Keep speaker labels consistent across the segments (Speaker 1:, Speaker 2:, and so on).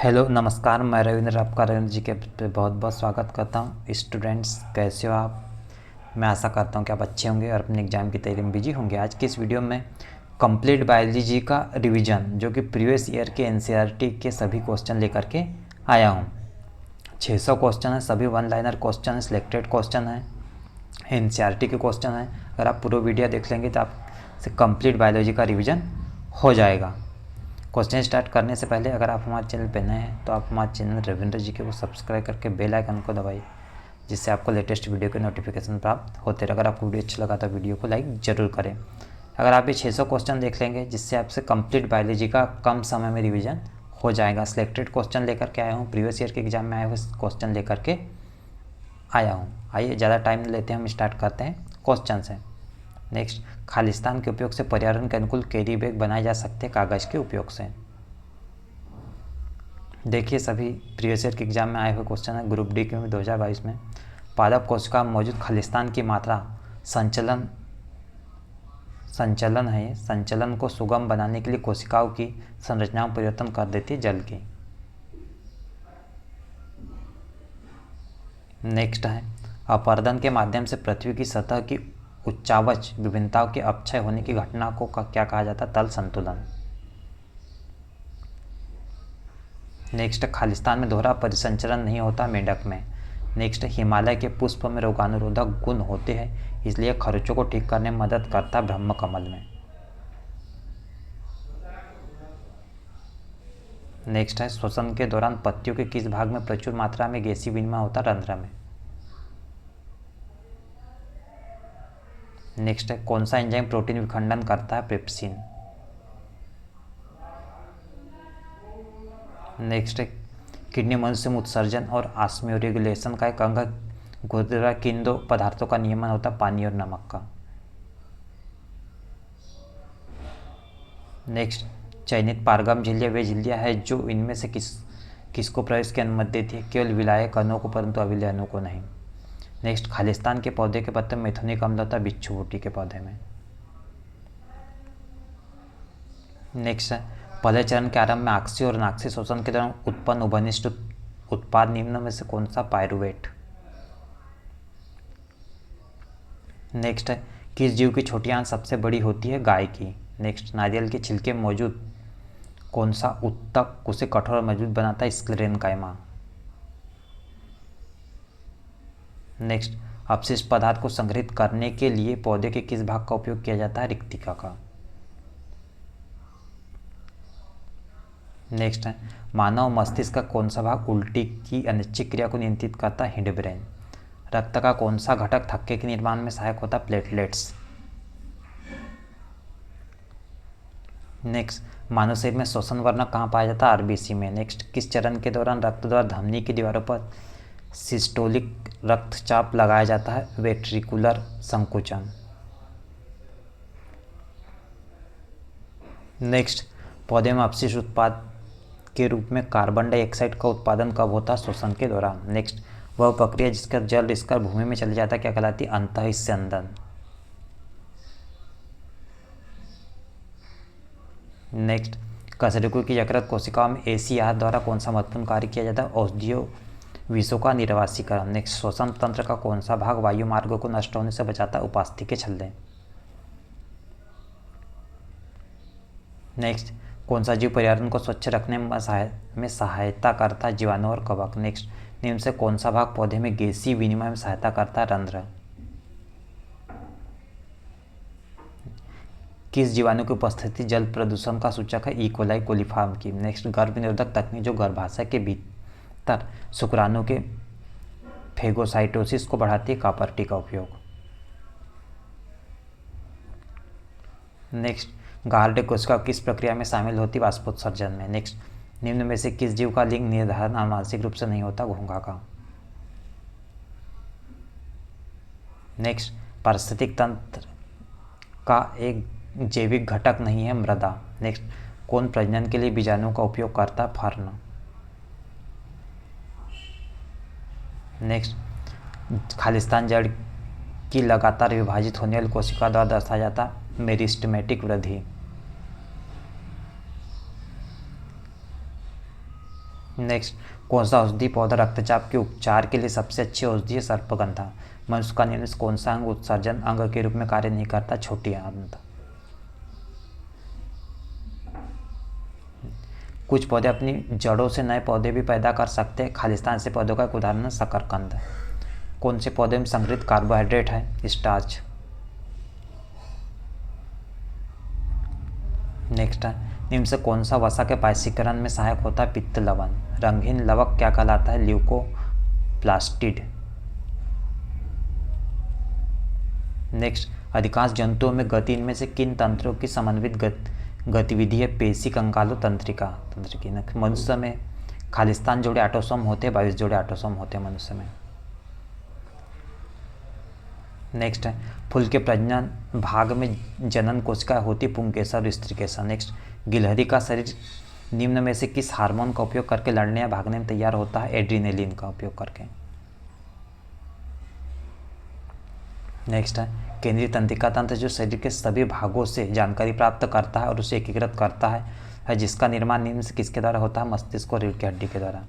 Speaker 1: Hello नमस्कार, मैं रविंद्र, आपका रविंद्र जी के पे बहुत बहुत स्वागत करता हूँ। स्टूडेंट्स, कैसे हो आप? मैं आशा करता हूँ कि आप अच्छे होंगे और अपने एग्ज़ाम की तैयारी में बिजी होंगे। आज की इस वीडियो में कंप्लीट बायोलॉजी का रिवीजन, जो कि प्रीवियस ईयर के एनसीईआरटी के सभी क्वेश्चन लेकर के आया हूँ। 600 क्वेश्चन है, सभी वन लाइनर क्वेश्चन है, सिलेक्टेड क्वेश्चन है, एनसीईआरटी के क्वेश्चन है। अगर आप पूरा वीडियो देख लेंगे तो आपसे कंप्लीट बायोलॉजी का रिविज़न हो जाएगा। क्वेश्चन स्टार्ट करने से पहले अगर आप हमारे चैनल पर नए हैं तो आप हमारे चैनल रविंद्र जी के को सब्सक्राइब करके बेल आइकन को दबाइए, जिससे आपको लेटेस्ट वीडियो के नोटिफिकेशन प्राप्त होते रहे। अगर आपको वीडियो अच्छा लगा तो वीडियो को लाइक ज़रूर करें। अगर आप ये 600 क्वेश्चन देख लेंगे, जिससे आपसे कंप्लीट बायोलॉजी का कम समय में रिवीजन हो जाएगा। सिलेक्टेड क्वेश्चन लेकर के आया हूँ, प्रीवियस ईयर के एग्जाम में आए हुए क्वेश्चन लेकर के आया हूँ। आइए ज़्यादा टाइम नहीं लेते, हम स्टार्ट करते हैं क्वेश्चन से। नेक्स्ट, खालिस्तान के उपयोग से पर्यावरण के अनुकूल कैरी बैग बनाए जा सकते हैं कागज़ के उपयोग से। देखिए, सभी प्रीवियस ईयर के एग्जाम में आए हुए क्वेश्चन है। ग्रुप डी के 2022 में पादप कोशिका में मौजूद खालिस्तान की मात्रा संचलन है। संचलन को सुगम बनाने के लिए कोशिकाओं की संरचना में परिवर्तन कर देती है जल की। नेक्स्ट है, अपरदन के माध्यम से पृथ्वी की सतह की उच्चावच विभिन्नताओं के अपक्षय होने की घटना को क्या कहा जाता है? तल संतुलन। नेक्स्ट, खालिस्तान में दोहरा परिसंचरण नहीं होता मेंढक में। नेक्स्ट, हिमालय के पुष्प में रोगानुरोधक गुण होते हैं, इसलिए खरोंचों को ठीक करने में मदद करता है ब्रह्म कमल में। नेक्स्ट है, श्वसन के दौरान पत्तियों के किस भाग में प्रचुर मात्रा में गैसीय विनिमय होता है? रंध्र में। नेक्स्ट है, कौन सा एंजाइम प्रोटीन विखंडन करता है? पेप्सिन। नेक्स्ट है, किडनी मनुष्य में उत्सर्जन और ऑस्मोरेगुलेशन का एक अंग है। गुरुद्वारा किन दो पदार्थों का नियमन होता है? पानी और नमक का। नेक्स्ट, चयनित पारगम झिल्लियाँ वे झिल्लियाँ है जो इनमें से किसको प्रवेश की अनुमति देती है? केवल विलायक कणों को, परंतु अविलय अणुओं को नहीं। नेक्स्ट, खालिस्तान के पौधे के पत्ते में मैथुनिक अम्ल होता है बिच्छू बूटी के पौधे में। नेक्स्ट है, पहले चरण के आरंभ में आक्सीय और अनाक्सीय शोषण के दौरान उत्पन्न उभयनिष्ठ उत्पाद निम्न में से कौन सा? पायरुवेट। नेक्स्ट है, किस जीव की छोटी आंत सबसे बड़ी होती है? गाय की। नेक्स्ट, नारियल के छिलके में मौजूद कौन सा उत्तक उसे कठोर और मजबूत बनाता है? स्क्लेरेनकाइमा। नेक्स्ट, अपशिष्ट पदार्थ को संग्रहित करने के लिए पौधे के किस भाग का उपयोग किया जाता है? रिक्तिका का। नेक्स्ट है, मानव मस्तिष्क का कौन सा भाग उल्टी की अनिच्छिक क्रिया को नियंत्रित करता है? Hind brain. रक्त का कौन सा घटक थक्के के निर्माण में सहायक होता है? प्लेटलेट्स। नेक्स्ट, मानव शरीर में श्वसन वर्णक कहाँ पाया जाता है? आरबीसी में। नेक्स्ट, किस चरण के दौरान रक्त द्वारा धमनी की दीवारों पर सिस्टोलिक रक्तचाप लगाया जाता है? वेट्रिकुलर संकुचन। नेक्स्ट, पौधे में अपशिष्ट उत्पाद के रूप में कार्बन डाइऑक्साइड का उत्पादन कब होता है? श्वसन के दौरान। नेक्स्ट, वह प्रक्रिया जिसका जल रिसकर भूमि में चले जाता है क्या कहलाती है? अंतःस्यंदन। नेक्स्ट, कशेरुकी की यकृत कोशिकाओं में एसीआर द्वारा कौन सा महत्वपूर्ण कार्य किया जाता है? औषधीय विषों का निर्वासीकरण। नेक्स्ट, श्वसन तंत्र का कौन सा भाग वायु मार्गों को नष्ट होने से बचाता है? उपास्थि के छल्ले। नेक्स्ट, कौन सा जीव पर्यावरण को स्वच्छ रखने में सहायता करता है? जीवाणु और कवक। नेक्स्ट, निम्न से कौन सा भाग पौधे में गैसीय विनिमय में सहायता करता है? रंध्र। किस जीवाणु की उपस्थिति जल प्रदूषण का सूचक है? इकोलाई कोलीफॉर्म की। नेक्स्ट, गर्भ निरोधक तकनीक जो गर्भाशय के भीतर शुक्राणु के फेगोसाइटोसिस को बढ़ाती है? कॉपर टी का उपयोग। नेक्स्ट, गार्ड कोशिका किस प्रक्रिया में शामिल होती है? वाष्पोत्सर्जन में। नेक्स्ट, निम्न में से किस जीव का लिंग निर्धारण आनुवंशिक रूप से नहीं होता? घोंघा का। नेक्स्ट, पारिस्थितिक तंत्र का एक जैविक घटक नहीं है? मृदा। नेक्स्ट, कौन प्रजनन के लिए बीजाणु का उपयोग करता है? फर्न। नेक्स्ट, खालिस्तान जड़ की लगातार विभाजित होने वाली कोशिका द्वारा दर्शाया जाता है? मेरिस्टेमेटिक वृद्धि। नेक्स्ट, कौन सा औषधि पौधा रक्तचाप के उपचार के लिए सबसे अच्छी औषधि है? सर्पगंधा। मनुष्य का निम्न से कौन सा अंग उत्सर्जन अंग के रूप में कार्य नहीं करता? छोटी आंत। कुछ पौधे अपनी जड़ों से नए पौधे भी पैदा कर सकते हैं। खालिस्तान से पौधों का एक उदाहरण है शकरकंद। कौन से पौधे में संग्रहित कार्बोहाइड्रेट है? स्टार्च। नेक्स्ट है, निम्न से कौन सा वसा के पायसीकरण में सहायक होता है? पित्त लवण। रंगहीन लवक क्या कहलाता है? ल्यूकोप्लास्टिड। नेक्स्ट, अधिकांश जंतुओं में गति इनमें से किन तंत्रों की समन्वित गतिविधि है? पेशी, कंकालों, तंत्रिका तंत्रिकी। मनुष्य में खालिस्तान जोड़े ऑटोसोम होते हैं, 22 जोड़े ऑटोसोम होते हैं मनुष्य में। नेक्स्ट है, फूल के प्रजनन भाग में जनन कोशिका होती पुंकेसर और स्त्रीकेसर। नेक्स्ट, गिलहरी का शरीर निम्न में से किस हार्मोन का उपयोग करके लड़ने या भागने में तैयार होता है? एड्रीनेलिन का उपयोग करके। नेक्स्ट है, केंद्रीय तंत्रिका तंत्र जो शरीर के सभी भागों से जानकारी प्राप्त करता है और उसे एकीकृत करता है जिसका निर्माण निम्न से किसके द्वारा होता है? मस्तिष्क और रीढ़ की हड्डी के द्वारा।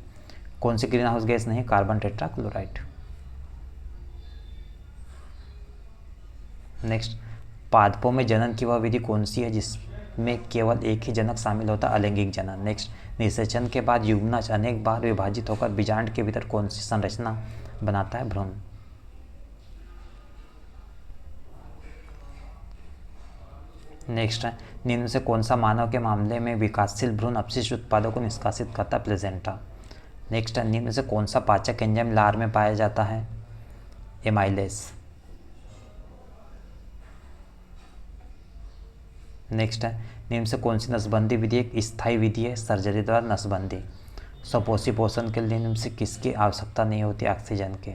Speaker 1: कौन सी ग्रीन हाउस गैस नहीं? Carbon tetrachloride. नेक्स्ट, पादपों में जनन की वह विधि कौन सी है जिसमें केवल एक ही जनक शामिल होता है? अलैंगिक जनन। नेक्स्ट, निषेचन के बाद युग्मनज अनेक बार विभाजित होकर बीजांड के भीतर कौन सी संरचना बनाता है? भ्रूण। नेक्स्ट है, निम्न से कौन सा मानव के मामले में विकासशील भ्रूण अपशिष्ट उत्पादों को निष्कासित करता है? प्लेजेंटा। नेक्स्ट है, निम्न से कौन सा पाचक एंजाइम लार में पाया जाता है? एमाइलेस। नेक्स्ट है, निम्न से कौन सी नसबंदी विधि एक स्थायी विधि है? सर्जरी द्वारा नसबंदी। सपोषी पोषण के लिए निम्न से किसकी आवश्यकता नहीं होती? ऑक्सीजन के।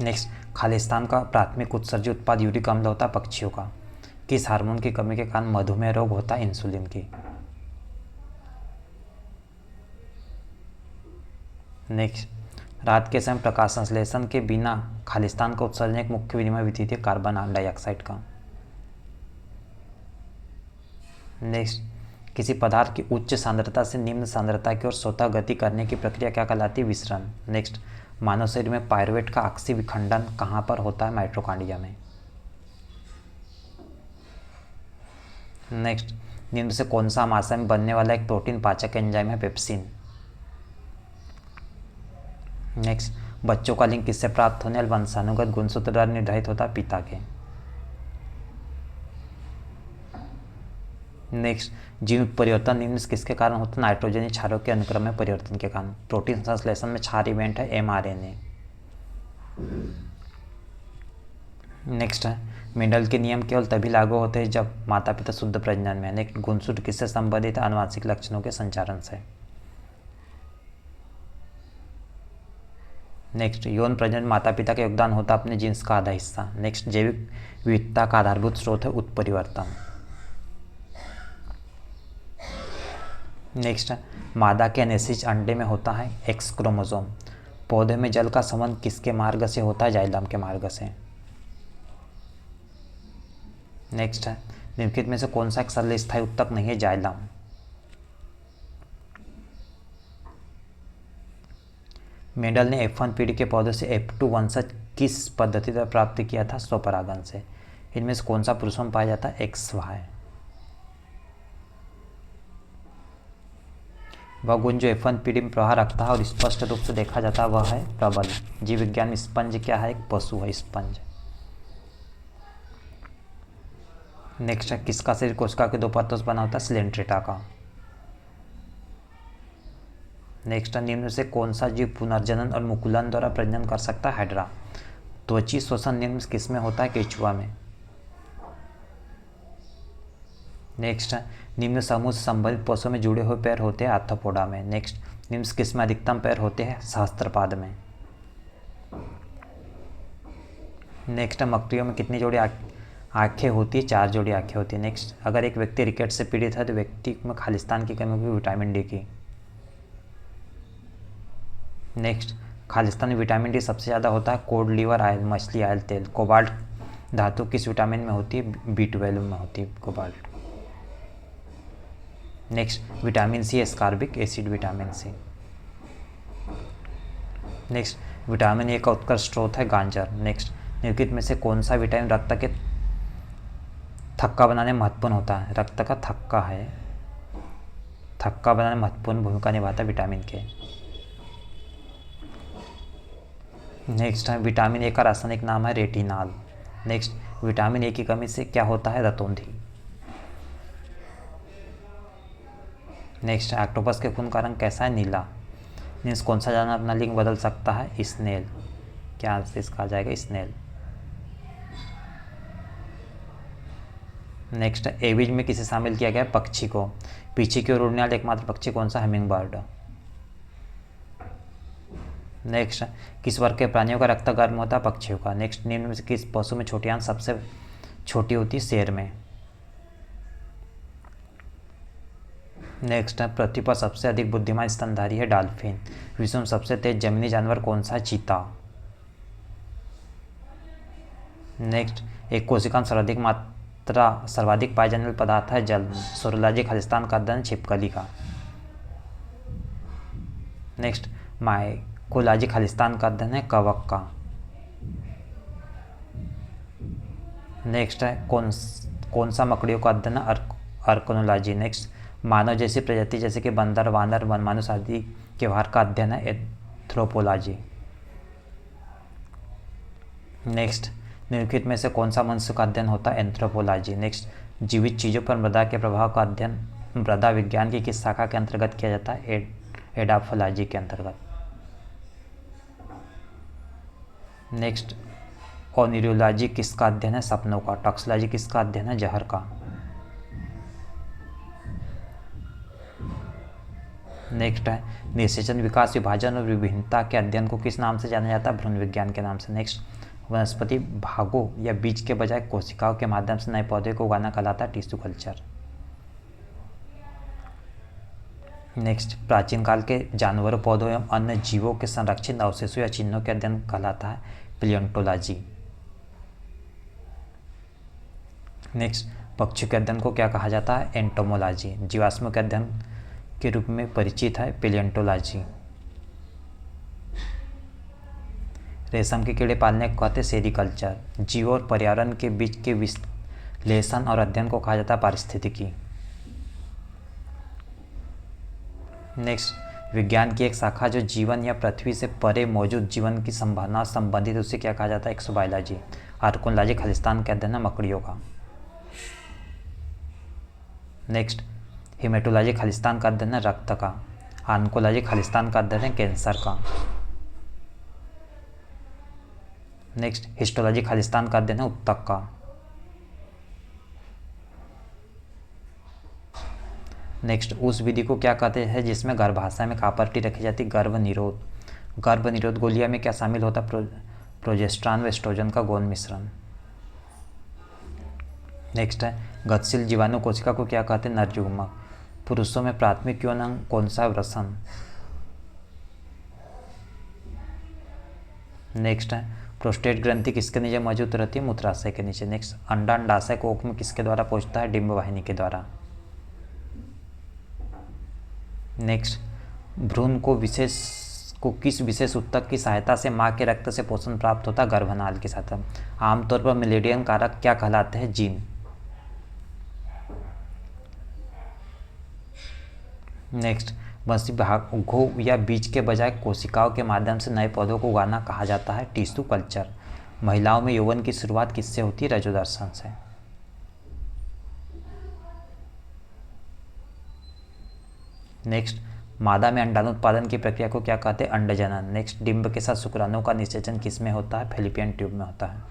Speaker 1: नेक्स्ट, खालिस्तान का प्राथमिक उत्सर्जी उत्पाद यूरिक अम्ल होता है पक्षियों का। किस हार्मोन की कमी के कारण मधुमेह रोग होता है? इंसुलिन की। नेक्स्ट, रात के समय प्रकाश संश्लेषण के बिना खालिस्तान का उत्सर्जन एक मुख्य विनिमय विधि थी कार्बन डाइऑक्साइड का। नेक्स्ट, किसी पदार्थ की उच्च सांद्रता से निम्न सांद्रता की ओर स्वतः गति करने की प्रक्रिया क्या कहलाती है? विसरण। नेक्स्ट, मानव शरीर में पायरुवेट का अक्सी विखंडन कहाँ पर होता है? माइटोकॉन्ड्रिया में। नेक्स्ट, निम्न से कौन सा आमाशय में बनने वाला एक प्रोटीन पाचक एंजाइम है? पेप्सिन। नेक्स्ट, बच्चों का लिंग किससे प्राप्त होने वाले वंशानुगत गुणसूत्र द्वारा निर्धारित होता है? पिता के। नेक्स्ट, जीन परिवर्तन निम्न से किसके कारण होता है? नाइट्रोजनी क्षारों के अनुक्रम में परिवर्तन के कारण। प्रोटीन संश्लेषण में क्षार इवेंट है mRNA। नेक्स्ट है, मेंडल के नियम केवल तभी लागू होते हैं जब माता पिता शुद्ध प्रजनन में है। नेक्स्ट, गुणसूत्र किससे संबंधित है? आनुवंशिक लक्षणों के संचारण से। नेक्स्ट, यौन प्रजनन माता पिता का योगदान होता है अपने जीन्स का आधा हिस्सा। नेक्स्ट, जैविक विविधता का आधारभूत स्रोत है उत्परिवर्तन। नेक्स्ट, मादा के एनेसिस अंडे में होता है एक्स क्रोमोसोम। पौधे में जल का संबंध किसके मार्ग से होता है? जाइलम के मार्ग से। नेक्स्ट है, निम्नलिखित में से कौन सा एक सरल स्थायी उत्तक नहीं है? जाइलम। मेंडल ने F1 पीढ़ी के पौधों से F2 वंशज किस पद्धति द्वारा प्राप्त किया था? स्वपरागन से। इनमें से कौन सा पुरुषों में पाया जाता है? XY। वह गुण जो F1 पीढ़ी में प्रभाव रखता है और स्पष्ट रूप से देखा जाता है वह है प्रबल। जीव विज्ञान में स्पंज क्या है? एक पशु है स्पंज। नेक्स्ट है, किसका शरीर कोशिका के दो परतों से बना होता है? सिलेंट्रेटा का। नेक्स्ट है, निम्न से कौन सा जीव पुनर्जनन और मुकुलन द्वारा प्रजनन कर सकता है? हाइड्रा। त्वची श्वसन निम्न किस में होता है? केचुआ में। नेक्स्ट है, निम्न समूह से संबंधित पशुओं में जुड़े हुए पैर होते हैं आर्थ्रोपोडा में। नेक्स्ट, निम्न किस में अधिकतम पैर होते हैं? सहस्त्रपाद में। नेक्स्ट, मकड़ियों में कितनी जोड़ी आँखें होती है? 4 जोड़ी आँखें होती है। नेक्स्ट, अगर एक व्यक्ति रिकेट से पीड़ित है तो व्यक्ति में खालिस्तान की कमी होगी विटामिन डी की। नेक्स्ट, खालिस्तान में विटामिन डी सबसे ज़्यादा होता है कोड लीवर आयल, मछली आयल तेल। कोबाल्ट धातु किस विटामिन में होती है? B12 में होती है cobalt. Next vitamin C, ascorbic acid vitamin C. Next vitamin A का उत्कृष्ट स्रोत है गाजर। नेक्स्ट निम्नलिखित में से कौन सा विटामिन रक्त के थक्का बनाने में महत्वपूर्ण होता है? रक्त का थक्का है, थक्का बनाने में महत्वपूर्ण भूमिका निभाता है विटामिन के। नेक्स्ट है विटामिन ए का रासायनिक नाम है रेटिनॉल। नेक्स्ट विटामिन ए की कमी से क्या होता है? रतौंधी। नेक्स्ट ऑक्टोपस के खून का रंग कैसा है? नीला। मीन्स कौन सा जानवर अपना लिंग बदल सकता है? स्नेल। क्या आंसर इसका आ जाएगा? स्नेल। नेक्स्ट एविज में किसे शामिल किया गया? पक्षी को। पीछे की ओर उड़ने वाला एकमात्र पक्षी कौन सा? Humming bird. नेक्स्ट किस वर्ग के प्राणियों का रक्त गर्म होता है? पक्षियों का। नेक्स्ट निम्न में से किस पशु में छोटी आंत सबसे छोटी होती है? शेर में। नेक्स्ट पृथ्वी पर सबसे अधिक बुद्धिमान स्तनधारी है डॉल्फिन। विश्व में सबसे तेज जमीनी जानवर कौन सा है? चीता। नेक्स्ट एक कोशिका में सर्वाधिक पाए जाने वाले पदार्थ है जल। सोरोलॉजी खालिस्तान का अध्ययन छिपकली का। नेक्स्ट माइकोलॉजी खालिस्तान का अध्ययन है कवक का। नेक्स्ट है कौन सा मकड़ियों का अध्ययन है? अर्कोनोलॉजी। नेक्स्ट मानव जैसी प्रजाति जैसे कि बंदर, वानर, वनमानुष आदि के व्यवहार का अध्ययन है एंथ्रोपोलॉजी। नेक्स्ट निम्नलिखित में से कौन सा मनुष्य का अध्ययन होता है? एंथ्रोपोलॉजी। नेक्स्ट जीवित चीज़ों पर मृदा के प्रभाव का अध्ययन मृदा विज्ञान की किस शाखा के अंतर्गत किया जाता है? एडाफोलॉजी के अंतर्गत। नेक्स्ट ओनिरोलॉजी किसका अध्ययन है? सपनों का। टॉक्सिलॉजी किसका अध्ययन है? जहर का। नेक्स्ट है निषेचन, विकास, विभाजन और विभिन्नता के अध्ययन को किस नाम से जाना जाता है? भ्रूण विज्ञान के नाम से। नेक्स्ट वनस्पति भागों या बीज के बजाय कोशिकाओं के माध्यम से नए पौधे को उगाना कहलाता है टिश्यू कल्चर। नेक्स्ट प्राचीन काल के जानवरों, पौधों एवं अन्य जीवों के संरक्षित अवशेषों या चिन्हों के अध्ययन कहलाता है पिलियोंटोलॉजी। नेक्स्ट पक्षियों के अध्ययन को क्या कहा जाता है? एंटोमोलॉजी। जीवाश्मों के अध्ययन के रूप में परिचित है पिलियोंटोलॉजी। रेशम के कीड़े पालने को कहते हैं सेरीकल्चर। जीव और पर्यावरण के बीच के विश्लेषण और अध्ययन को कहा जाता है पारिस्थितिकी। नेक्स्ट विज्ञान की एक शाखा जो जीवन या पृथ्वी से परे मौजूद जीवन की संभावना संबंधित उसे क्या कहा जाता है? एक्सोबायोलॉजी। आर्कोलॉजी खालिस्तान के अध्ययन है मकड़ियों का। नेक्स्ट हेमेटोलॉजी खालिस्तान का अध्ययन है रक्त का। ऑन्कोलॉजी खालिस्तान का अध्ययन है कैंसर का। नेक्स्ट हिस्टोलॉजी खालिस्तान का अध्ययन है ऊतक का। नेक्स्ट उस विधि को क्या कहते हैं जिसमें गर्भाशय में कॉपर टी रखी जाती? गर्भ निरोध गोलियां में क्या शामिल होता? प्रोजेस्टेरॉन व एस्ट्रोजन का गौण मिश्रण। नेक्स्ट है गतिशील जीवाणु कोशिका को क्या कहते हैं? नरयुग्मक। पुरुषों में प्राथमिक यौन अंग कौन सा? वृषण। नेक्स्ट है प्रोस्टेट ग्रंथि किसके नीचे मौजूद रहती है? मूत्राशय के नीचे। नेक्स्ट अंडाशय कोख में किसके द्वारा पहुंचता है? डिंब वाहिनी के द्वारा। नेक्स्ट भ्रूण को किस विशेष ऊतक की सहायता से माँ के रक्त से पोषण प्राप्त होता है? गर्भनाल के साथ। आमतौर पर मिलेनियन कारक क्या कहलाते हैं? जीन। नेक्स्ट वंशी भागों या बीज के बजाय कोशिकाओं के माध्यम से नए पौधों को उगाना कहा जाता है टिश्यू कल्चर। महिलाओं में यौवन की शुरुआत किससे होती है? रजोदर्शन से। नेक्स्ट मादा में अंडाणुत्पादन की प्रक्रिया को क्या कहते हैं? अंडजनन। नेक्स्ट डिंब के साथ शुक्राणुओं का निषेचन किस में होता है? फैलोपियन ट्यूब में होता है।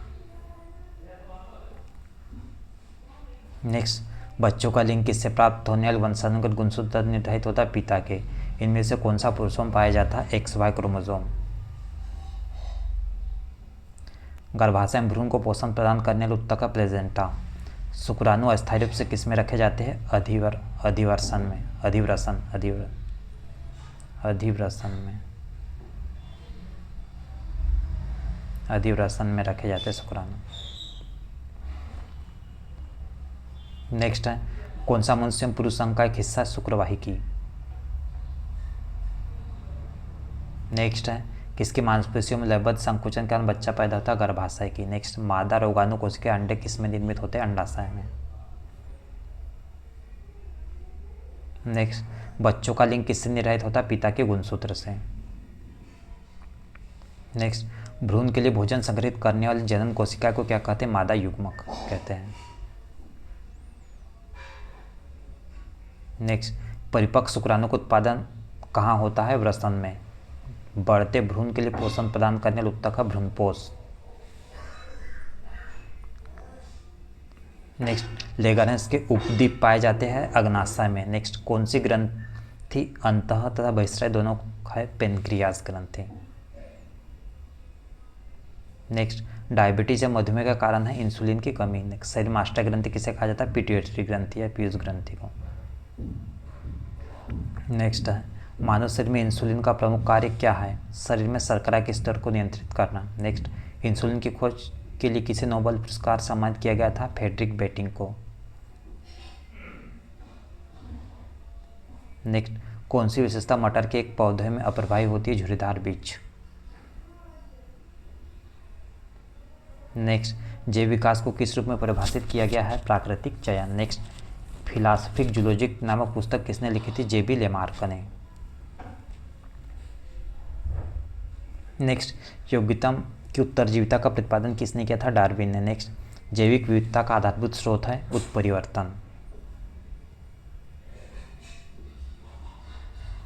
Speaker 1: नेक्स्ट बच्चों का लिंग किससे प्राप्त होने वाले वंशानुगत गुणसूत्र निर्धारित होता है? पिता के। इनमें से कौन सा पुरुषों में पाया जाता है? XY chromosome. गर्भाशय में भ्रूण को पोषण प्रदान करने वाले ऊतक का प्लेजेंटा। शुक्राणु अस्थायी रूप से किस में रखे जाते हैं? अधिवसन में रखे जाते हैं शुक्राणु। नेक्स्ट है कौन सा मनुष्य में पुरुष अंग का एक हिस्सा शुक्रवाही की। नेक्स्ट है किसकी मांसपेशियों में लयबद्ध संकुचन के कारण बच्चा पैदा होता है, गर्भाशय की। नेक्स्ट मादा रोगाणु कोशिका अंडे किस में निर्मित होते हैं, अंडाशय में। नेक्स्ट बच्चों का लिंग किससे निर्धारित होता है, पिता के गुणसूत्र से। नेक्स्ट भ्रूण के लिए भोजन संग्रहित करने वाली जनन कोशिका को क्या कहते हैं, मादा युग्मक कहते हैं। नेक्स्ट परिपक्व शुक्राणु का उत्पादन कहाँ होता है, वृषण में। बढ़ते भ्रूण के लिए पोषण प्रदान करने वाला उत्तक है भ्रूणपोष। नेक्स्ट लेगारेंस के उपद्वीप पाए जाते हैं अग्नाशय में। नेक्स्ट कौन सी ग्रंथि अंतः तथा बहिस्राय दोनों है, पेनक्रियास ग्रंथि। नेक्स्ट डायबिटीज या मधुमेह का कारण है इंसुलिन की कमी। नेक्स्ट शरीर मास्टर ग्रंथि किसे कहा जाता है, पिट्यूटरी ग्रंथि या पीयूष ग्रंथि को। नेक्स्ट है मानव शरीर में इंसुलिन का प्रमुख कार्य क्या है, शरीर में शर्करा के स्तर को नियंत्रित करना। नेक्स्ट इंसुलिन की खोज के लिए किसे नोबेल पुरस्कार सम्मानित किया गया था, फ्रेडरिक बेटिंग को। नेक्स्ट कौन सी विशेषता मटर के एक पौधे में अप्रभावी होती है, झुर्रीदार बीज। नेक्स्ट जैव विकास को किस रूप में परिभाषित किया गया है, प्राकृतिक चयन। नेक्स्ट फिलासफिक जूलॉजिक नामक पुस्तक किसने लिखी थी, जेबी लेमार्क ने। नेक्स्ट योग्यता की उत्तरजीविता का प्रतिपादन किसने किया था, डार्विन ने। नेक्स्ट जैविक विविधता का आधारभूत स्रोत है उत्परिवर्तन।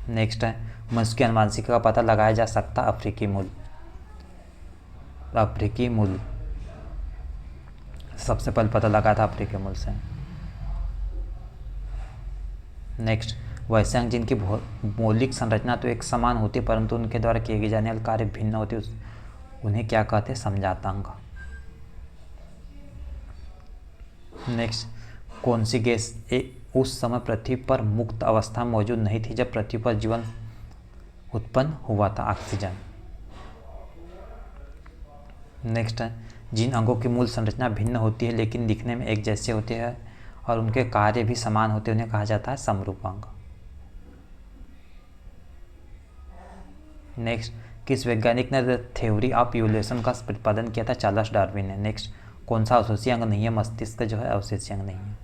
Speaker 1: नेक्स्ट है मनुष्य की आनुवंशिकी का पता लगाया जा सकता अफ्रीकी मूल सबसे पहले पता लगा था अफ्रीकी मूल से। नेक्स्ट वैसे अंग जिनकी मौलिक संरचना तो एक समान होती है परंतु उनके द्वारा किए जाने वाले कार्य भिन्न होते उन्हें क्या कहते हैं, समझाता अंग। नेक्स्ट कौन सी गैस उस समय पृथ्वी पर मुक्त अवस्था में मौजूद नहीं थी जब पृथ्वी पर जीवन उत्पन्न हुआ था, ऑक्सीजन। नेक्स्ट है जिन अंगों की मूल संरचना भिन्न होती है लेकिन दिखने में एक जैसे होते हैं और उनके कार्य भी समान होते हैं उन्हें कहा जाता है समरूप अंग। नेक्स्ट किस वैज्ञानिक ने थ्योरी ऑफ इवोल्यूशन का प्रतिपादन किया था, चार्ल्स डार्विन ने। नेक्स्ट कौन सा अवशेषीय अंग नहीं है, मस्तिष्क जो है अवशेषीय अंग नहीं है।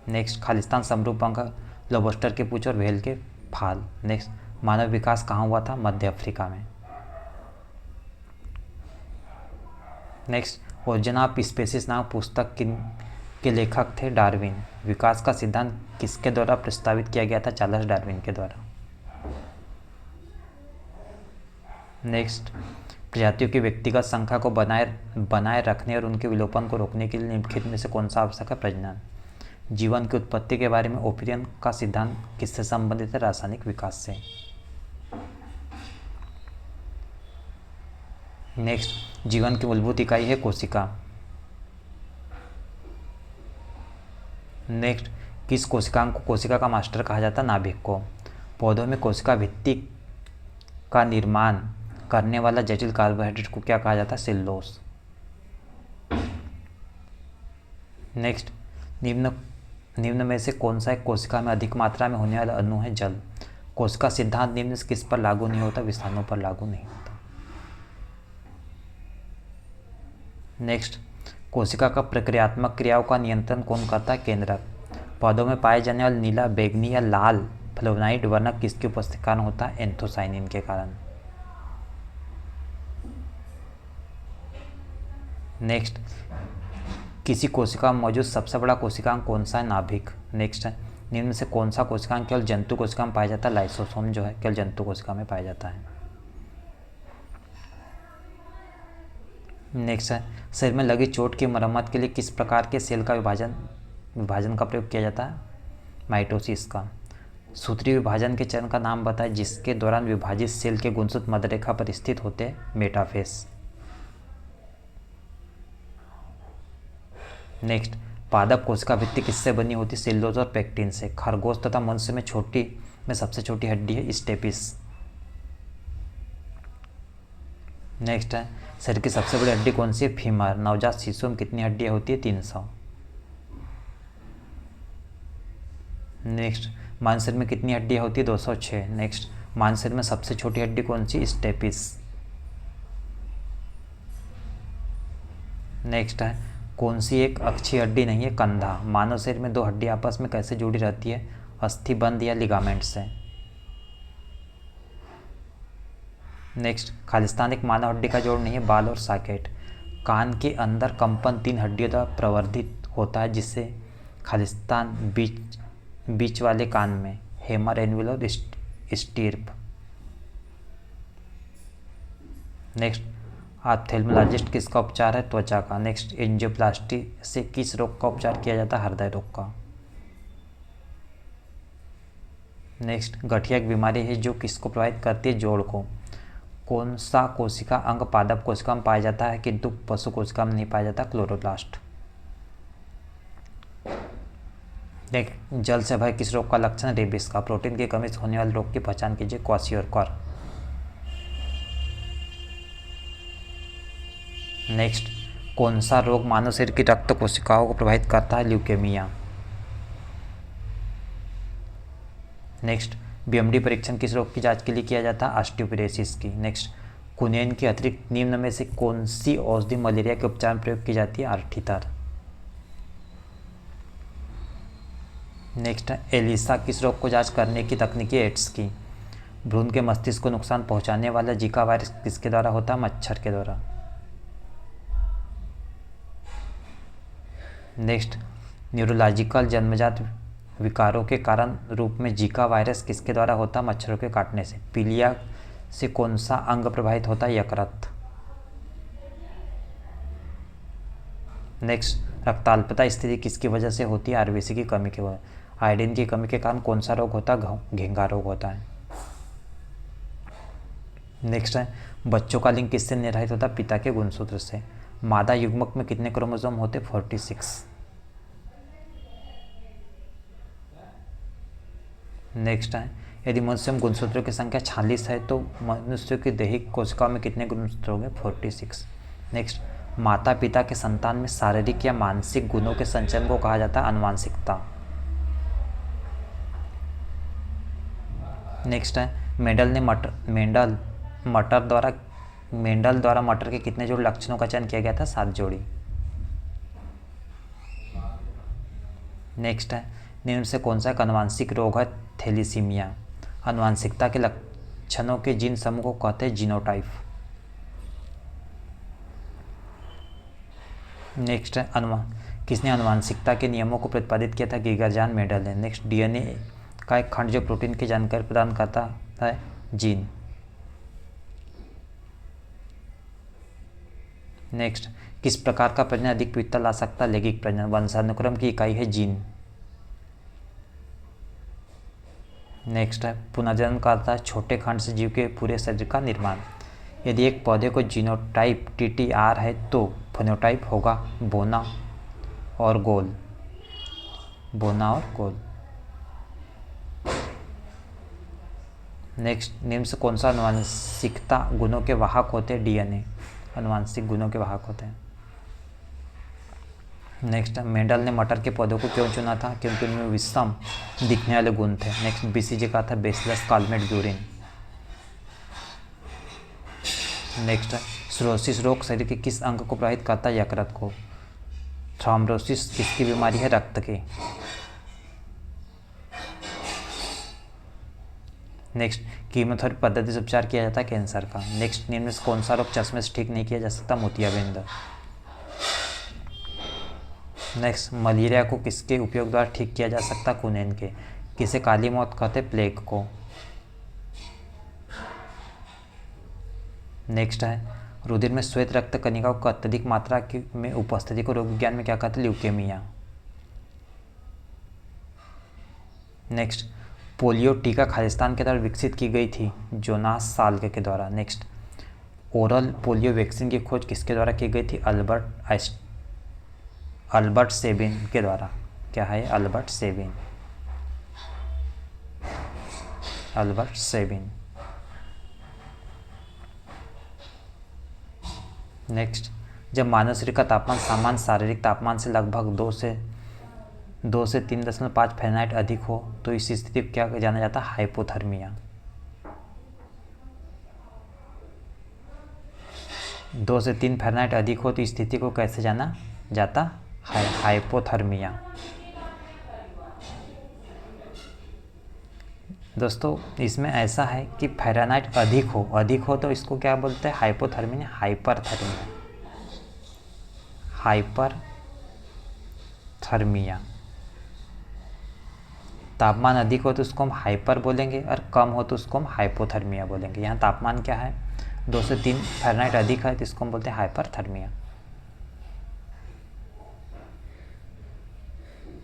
Speaker 1: नेक्स्ट खालिस्तान समरूप अंग लोबस्टर के पूंछ और व्हेल के फाल। नेक्स्ट मानव विकास कहाँ हुआ था, मध्य अफ्रीका में। नेक्स्ट ओरिजिन ऑफ स्पीसीज नामक पुस्तक के लेखक थे, डार्विन। विकास का सिद्धांत किसके द्वारा प्रस्तावित किया गया था, चार्ल्स डार्विन के द्वारा। नेक्स्ट प्रजातियों की व्यक्तिगत संख्या को बनाए रखने और उनके विलोपन को रोकने के लिए निम्नलिखित में से कौन सा आवश्यक है, प्रजनन। जीवन की उत्पत्ति के बारे में ओपिनियन का सिद्धांत किससे संबंधित है, रासायनिक विकास से। नेक्स्ट जीवन की मूलभूत इकाई है कोशिका। नेक्स्ट किस कोशिकांग को कोशिका का मास्टर कहा जाता है, नाभिक को। पौधों में कोशिका भित्ति का निर्माण करने वाला जटिल कार्बोहाइड्रेट को क्या कहा जाता है, सेल्यूलोज। नेक्स्ट निम्न में से कौन सा एक कोशिका में अधिक मात्रा में होने वाला अणु है, जल। कोशिका सिद्धांत निम्न से किस पर लागू नहीं होता, विषाणु पर लागू नहीं होता। नेक्स्ट कोशिका का प्रक्रियात्मक क्रियाओं का नियंत्रण कौन करता है, केंद्रक। पौधों में पाए जाने वाले नीला, बैगनी या लाल फ्लोवेनाइड वर्णक किसकी उपस्थिति के कारण होता है, एंथोसाइनिन के कारण। नेक्स्ट किसी कोशिका में मौजूद सबसे बड़ा कोशिकांग कौन सा है, नाभिक। नेक्स्ट है निम्न में से कौन सा कोशिकांग केवल जंतु कोशिका में पाया जाता है, लाइसोसोम जो है केवल जंतु कोशिका में पाया जाता है। नेक्स्ट है शरीर में लगी चोट की मरम्मत के लिए किस प्रकार के सेल का विभाजन का प्रयोग किया जाता है, माइटोसिस का। सूत्री विभाजन के चरण का नाम बताएं जिसके दौरान विभाजित सेल के गुणसूत्र मध्यरेखा पर स्थित होते हैं, मेटाफेस। नेक्स्ट पादप कोशिका भित्ति किससे बनी होती, सेल्यूलोज और पेक्टिन से। खरगोश तथा मनुष्य में सबसे छोटी हड्डी है, स्टेपिस। नेक्स्ट है शरीर की सबसे बड़ी हड्डी कौन सी है, फीमर। नवजात शिशु में कितनी हड्डियाँ होती है, 300। नेक्स्ट, मानव शरीर में कितनी हड्डियाँ होती है? 206। नेक्स्ट, मानव शरीर में सबसे छोटी हड्डी कौन सी? स्टेपिस। नेक्स्ट है, कौन सी एक अक्षीय हड्डी नहीं है? कंधा। मानव शरीर में दो हड्डी आपस में कैसे जुड़ी रहती है? अस्थिबंध या लिगामेंट से। नेक्स्ट, खालिस्तान एक मानव हड्डी का जोड़ नहीं है, बाल और सॉकेट। कान के अंदर कंपन 3 हड्डियों द्वारा प्रवर्धित होता है, जिससे खालिस्तान बीच वाले कान में हेमर, एन्युल और स्टिर्प। नेक्स्ट, ऑप्थेल्मोलॉजिस्ट किसका उपचार है? त्वचा का। नेक्स्ट, एंजियोप्लास्टी से किस रोग का उपचार किया जाता है? हृदय रोग का। नेक्स्ट, गठिया एक बीमारी है जो किसको प्रभावित करती है? जोड़ को। कौन सा कोशिका अंग पादप कोशिका में पाया जाता है किंतु पशु कोशिका में नहीं पाया जाता? क्लोरोप्लास्ट। नेक्स्ट, जल से भय किस रोग का लक्षण है? रेबिस का। प्रोटीन की कमी से होने वाले रोग की पहचान कीजिए? क्वाशियोरकर। नेक्स्ट, कौन सा रोग मानव शरीर की रक्त कोशिकाओं को प्रभावित करता है? ल्यूकेमिया। नेक्स्ट, बीएमडी परीक्षण किस रोग की जांच के लिए किया जाता है? ऑस्टियोपोरोसिस की। नेक्स्ट, कुनेन के अतिरिक्त निम्न में से कौन सी औषधि मलेरिया के उपचार में प्रयोग की जाती है? आर्टिथर। नेक्स्ट, एलिसा किस रोग को जांच करने की तकनीक है? एड्स की। भ्रूण के मस्तिष्क को नुकसान पहुंचाने वाला जीका वायरस किसके द्वारा होता है? मच्छर के द्वारा। नेक्स्ट, न्यूरोलॉजिकल जन्मजात विकारों के कारण रूप में जीका वायरस किसके द्वारा होता है? मच्छरों के काटने से। पीलिया से कौन सा अंग प्रभावित होता है? यकृत। नेक्स्ट, रक्ताल्पता स्थिति किसकी वजह से होती है? आरबीसी की कमी की वजह। आयोडीन की कमी के कारण कौन सा रोग होता है? घेंघा रोग होता है। नेक्स्ट है, बच्चों का लिंग किससे निर्धारित होता है? पिता के गुणसूत्र से। मादा युग्मक में कितने क्रोमोसोम होते? 46। नेक्स्ट है, यदि मनुष्य में गुणसूत्रों की संख्या 46 है तो मनुष्य की दैहिक कोशिकाओं में कितने गुणसूत्र होंगे? 46। नेक्स्ट, माता पिता के संतान में शारीरिक या मानसिक गुणों के संचयन को कहा जाता है? आनुवांशिकता। नेक्स्ट है, मेंडल द्वारा मटर के कितने जोड़ी लक्षणों का चयन किया गया था? 7 जोड़ी। नेक्स्ट है, निम्न से कौन सा एक आनुवांशिक रोग है? थैलीसीमिया। आनुवांशिकता के लक्षणों के जीन समूह को कहते हैं जीनोटाइप। नेक्स्ट है, किसने आनुवांशिकता के नियमों को प्रतिपादित किया था? गीगर मेंडल ने। नेक्स्ट, डीएनए का एक खंड जो प्रोटीन की जानकारी प्रदान करता है? जीन। नेक्स्ट, किस प्रकार का प्रजनन अधिक विविधता ला सकता है? लैंगिक प्रजनन। वंशानुक्रम की इकाई है जीन। नेक्स्ट है, पुनर्जन्म करता है छोटे खंड से जीव के पूरे शरीर का निर्माण। यदि एक पौधे को जीनोटाइप TTR है तो फेनोटाइप होगा बोना और गोल। नेक्स्ट, निम्न से कौन सा आनुवांशिकता गुणों के वाहक होते हैं? डीएनए आनुवांशिक गुणों के वाहक होते हैं। नेक्स्ट, मेंडल ने मटर के पौधों को क्यों चुना था? क्योंकि उनमें विषम दिखने वाले गुण थे। नेक्स्ट, BCG का था bacillus Calmette Guérin. Next, cirrhosis रोग शरीर के किस अंग को प्रभावित करता है? यकृत को। थ्रोम्बोसिस किसकी बीमारी है? रक्त की। नेक्स्ट, कीमोथेरेपी पद्धति से उपचार किया जाता है कैंसर का। नेक्स्ट, निम्न से कौन सा रोग चश्मे से ठीक नहीं किया जा सकता? मोतियाबिंद। नेक्स्ट, मलेरिया को किसके उपयोग द्वारा ठीक किया जा सकता? कुनेन के। किसे काली मौत कहते? प्लेग को। नेक्स्ट है, रुधिर में श्वेत रक्त कणिकाओं को अत्यधिक मात्रा में उपस्थिति को रोग विज्ञान में क्या कहते हैं? ल्यूकेमिया। नेक्स्ट, पोलियो टीका खालिस्तान के द्वारा विकसित की गई थी? जोनास साल्क के द्वारा। नेक्स्ट, ओरल पोलियो वैक्सीन की खोज किसके द्वारा की गई थी? अल्बर्ट सेबिन के द्वारा। क्या है? Albert Sabin. नेक्स्ट, जब मानव शरीर का तापमान सामान्य शारीरिक तापमान से लगभग 2 से 2 से 3.5 फ़ारेनहाइट अधिक हो तो इस स्थिति को क्या जाना जाता है? हाइपोथर्मिया। 2 से 3 फ़ारेनहाइट अधिक हो तो इस स्थिति को कैसे जाना जाता है? हाइपोथर्मिया। दोस्तों इसमें ऐसा है कि फ़ारेनहाइट अधिक हो तो इसको क्या बोलते हैं? Hypothermia, hyperthermia. हाइपरथर्मिया। तापमान अधिक हो तो उसको हम हाइपर बोलेंगे और कम हो तो उसको हम हाइपोथर्मिया बोलेंगे। यहाँ तापमान क्या है? 2 से 3 फ़ारेनहाइट अधिक है तो इसको हम बोलते हैं हाइपरथर्मिया।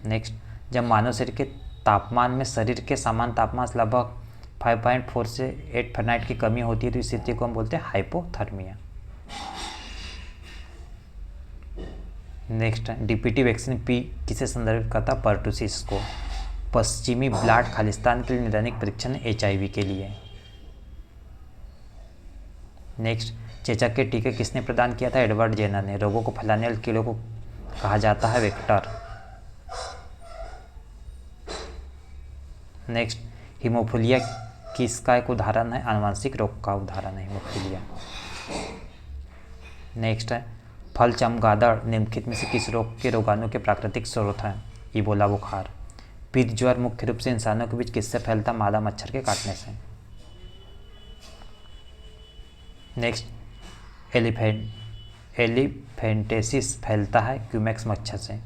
Speaker 1: नेक्स्ट, जब मानव शरीर के तापमान में शरीर के सामान्य तापमान से लगभग 5.4 से 8 फ़ारेनहाइट की कमी होती है तो इस स्थिति को हम बोलते हैं hypothermia. Next, DPT vaccine P किसे संदर्भित करता? पर्टुसिस को। पश्चिमी ब्लॉट खालिस्तान के लिए नैदानिक परीक्षण HIV के लिए। नेक्स्ट, चेचक के टीके किसने प्रदान किया था? एडवर्ड जेनर ने। रोगों को फैलाने वाले कीड़ों को कहा जाता है वेक्टर। नेक्स्ट, हीमोफीलिया किसका एक उदाहरण है? आनुवंशिक रोग का उदाहरण है हीमोफीलिया। नेक्स्ट है, फल चमगादड़ निम्नलिखित में से किस रोग के रोगाणु के प्राकृतिक स्रोत हैं? इबोला बुखार। पीत ज्वर मुख्य रूप से इंसानों के बीच किससे फैलता? मादा मच्छर के काटने से। नेक्स्ट, एलिफेंटेसिस फैलता है क्यूमेक्स मच्छर से।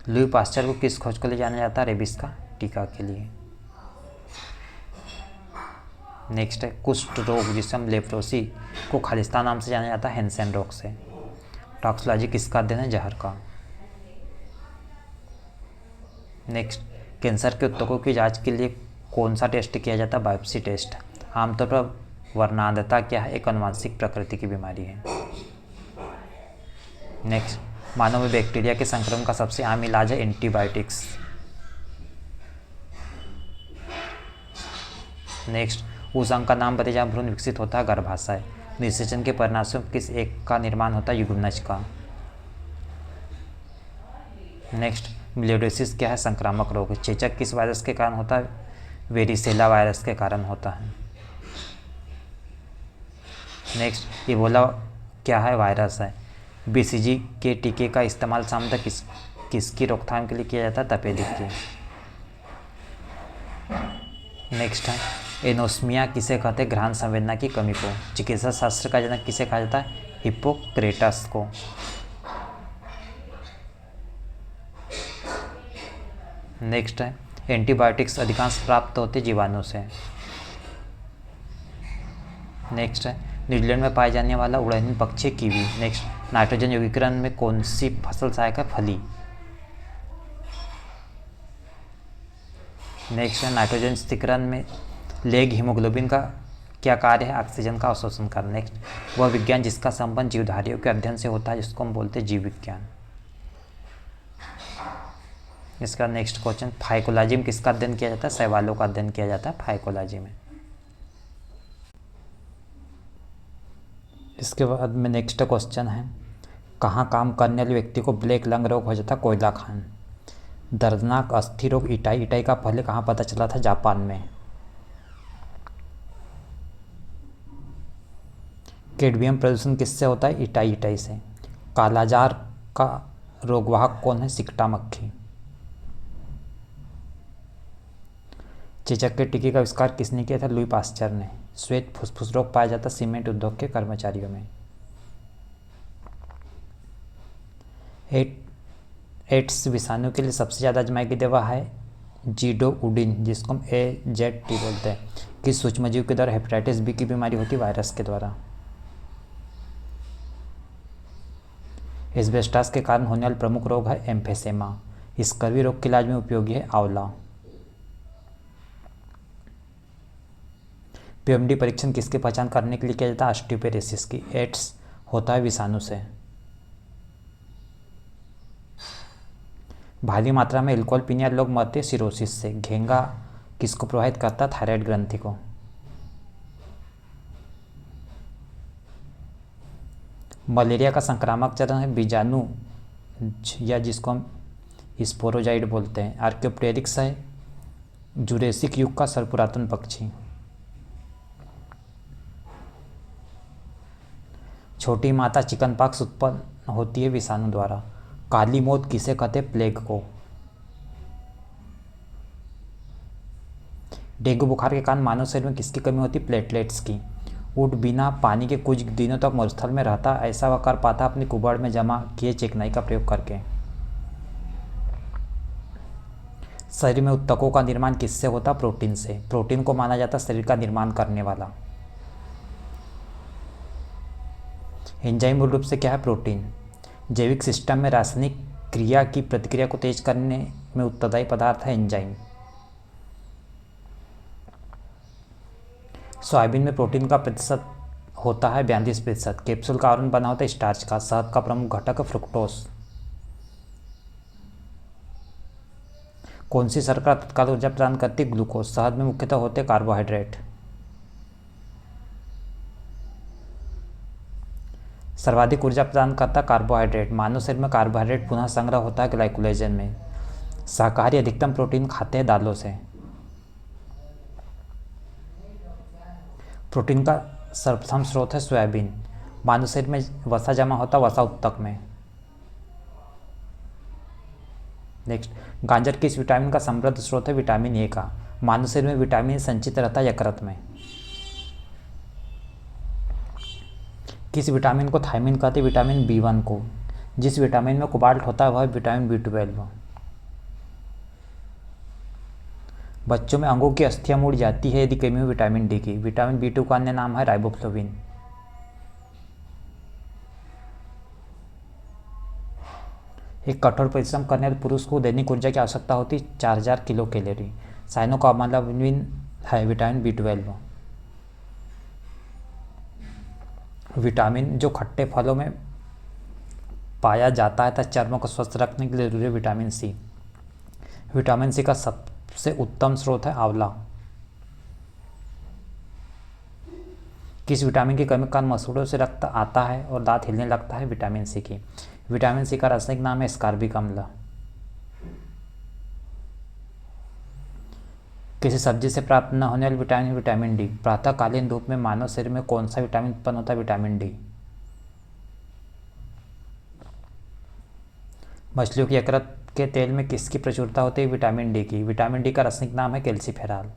Speaker 1: लुई पास्चर को किस खोज को ले जाना जाता है? रेबिस का टीका के लिए। नेक्स्ट है, कुष्ठ रोग जिसे हम लेप्रोसी को खालिस्तान नाम से जाना जाता है हेंसेन रोग से। टॉक्सिलॉजी किसका अध्ययन है? जहर का। नेक्स्ट, कैंसर के ऊतकों की जांच के लिए कौन सा टेस्ट किया जाता है? Biopsy test. आमतौर पर वर्णांधता क्या है? एक आनुवंशिक प्रकृति की बीमारी है। नेक्स्ट, मानव में बैक्टीरिया के संक्रमण का सबसे आम इलाज है एंटीबायोटिक्स। नेक्स्ट, उस अंग का नाम बताइए जहाँ भ्रूण विकसित होता है? गर्भाशय। निषेचन के परिणाम किस एक का निर्माण होता है? युग्मनज का। नेक्स्ट, मिलियोडोसिस क्या है? संक्रामक रोग। चेचक किस वायरस के कारण होता है? वेरिसेला वायरस के कारण होता है। नेक्स्ट, इबोला क्या है? वायरस है। BCG के टीके का इस्तेमाल सामान्यतः किसकी रोकथाम के लिए किया जाता है? तपेदिक की। नेक्स्ट है, एनोस्मिया किसे कहते हैं? घ्राण संवेदना की कमी को। चिकित्सा शास्त्र का जनक किसे कहा जाता है? हिप्पोक्रेटस को। नेक्स्ट है, एंटीबायोटिक्स अधिकांश प्राप्त होते जीवाणु से। नेक्स्ट है, न्यूजीलैंड में पाए जाने वाला उड़नहीन पक्षी कीवी। नेक्स्ट, नाइट्रोजन यौगिकरण में कौन सी फसल सहायक है? फली। नेक्स्ट है, नाइट्रोजन स्थिरीकरण में लेग हीमोग्लोबिन का क्या कार्य है? ऑक्सीजन का अवशोषण करना। नेक्स्ट, वह विज्ञान जिसका संबंध जीवधारियों के अध्ययन से होता है जिसको हम बोलते हैं जीव विज्ञान। इसका नेक्स्ट क्वेश्चन, फाइकोलॉजी में किसका अध्ययन किया जाता है? शैवालों का अध्ययन किया जाता है फाइकोलॉजी में। इसके बाद में नेक्स्ट क्वेश्चन है, कहाँ काम करने वाले व्यक्ति को ब्लैक लंग रोग हो जाता है? कोयला खान। दर्दनाक अस्थि रोग इटाई का पहले कहाँ पता चला था? जापान में। कैडमियम प्रदूषण किससे होता है? इटाई से। कालाजार का रोगवाहक कौन है? सिकटा मक्खी। चेचक के टीके का आविष्कार किसने किया था? लुई पास्चर ने। श्वेत फुसफुस रोग पाया जाता सीमेंट उद्योग के कर्मचारियों में। एड्स विषाणु के लिए सबसे ज़्यादा आजमाई गई दवा है जीडोउडिन, जिसको हम AZT बोलते हैं। किस सूक्ष्मजीव के द्वारा हेपेटाइटिस B की बीमारी होती है? वायरस के द्वारा। एस्बेस्टॉस के कारण होने वाला प्रमुख रोग है एम्फेसेमा। स्कर्वी रोग के इलाज में उपयोगी है आंवला। PMD परीक्षण किसकी पहचान करने के लिए किया जाता है? ऑस्टियोपेरेसिस की। एड्स होता है विषाणु से। भारी मात्रा में अल्कोहल पीने वाले लोग मरते हैं सिरोसिस से। घेंगा किसको प्रभावित करता है? थायराइड ग्रंथि को। मलेरिया का संक्रामक चरण है बीजाणु या जिसको हम स्पोरोजाइड बोलते हैं। आर्क्योप्टेरिक्स है जुरेसिक युग का सर्वपुरातन पक्षी। छोटी माता चिकनपॉक्स उत्पन्न होती है विषाणु द्वारा। काली मौत किसे कहते हैं? प्लेग को। डेंगू बुखार के कारण मानव शरीर में किसकी कमी होती है? प्लेटलेट्स की। ऊँट बिना पानी के कुछ दिनों तक मरुस्थल में रहता, ऐसा वह कर पाता अपनी कुबड़ में जमा किए चिकनाई का प्रयोग करके। शरीर में ऊतकों का निर्माण किससे होता? प्रोटीन से। प्रोटीन को माना जाता शरीर का निर्माण करने वाला। एंजाइम मूल रूप से क्या है? प्रोटीन। जैविक सिस्टम में रासायनिक क्रिया की प्रतिक्रिया को तेज करने में उत्तरदायी पदार्थ है एंजाइम। सोयाबीन में प्रोटीन का प्रतिशत होता है 42%। कैप्सूल का आवरण बना होता है स्टार्च का। शहद का प्रमुख घटक है फ्रुक्टोज। कौन सी शर्करा तत्काल ऊर्जा प्रदान करती है? ग्लूकोज। शहद में मुख्यतः होते कार्बोहाइड्रेट। सर्वाधिक ऊर्जा प्रदान करता कार्बोहाइड्रेट। मानव शरीर में कार्बोहाइड्रेट पुनः संग्रह होता है ग्लाइकोलाइजन में। शाकाहारी अधिकतम प्रोटीन खाते हैं दालों से। प्रोटीन का सर्वप्रथम स्रोत है सोयाबीन। मानव शरीर में वसा जमा होता वसा उत्तक में। नेक्स्ट, गाजर किस विटामिन का समृद्ध स्रोत है? विटामिन ए का। मानव शरीर में विटामिन संचित रहता है यकृत में। किस विटामिन को थायमिन कहते हैं? विटामिन B1 को। जिस विटामिन में कोबाल्ट होता है वह विटामिन B12। बच्चों में अंगों की अस्थियां मुड़ जाती है यदि कमी हो विटामिन डी की। विटामिन B2 का अन्य नाम है राइबोफ्लोविन। एक कठोर परिश्रम करने वाले पुरुष को दैनिक ऊर्जा की आवश्यकता होती है 4000 किलो कैलोरी। साइनोकार्बोनलाइन है विटामिन B12। विटामिन जो खट्टे फलों में पाया जाता है तथा चर्म को स्वस्थ रखने के लिए जरूरी है विटामिन सी। विटामिन सी का सबसे उत्तम स्रोत है आंवला। किस विटामिन की कमी के कारण मसूड़ों से रक्त आता है और दांत हिलने लगता है? विटामिन सी की। विटामिन सी का रासायनिक नाम है स्कारबिक अम्ल। किसी सब्जी से प्राप्त न होने वाली विटामिन विटामिन डी। प्रातःकालीन धूप में मानव शरीर में कौन सा विटामिन उत्पन्न होता है? Vitamin D. मछलियों की यकृत के तेल में किसकी प्रचुरता होती है? विटामिन डी की। विटामिन डी का रासायनिक नाम है कैल्सीफेरॉल।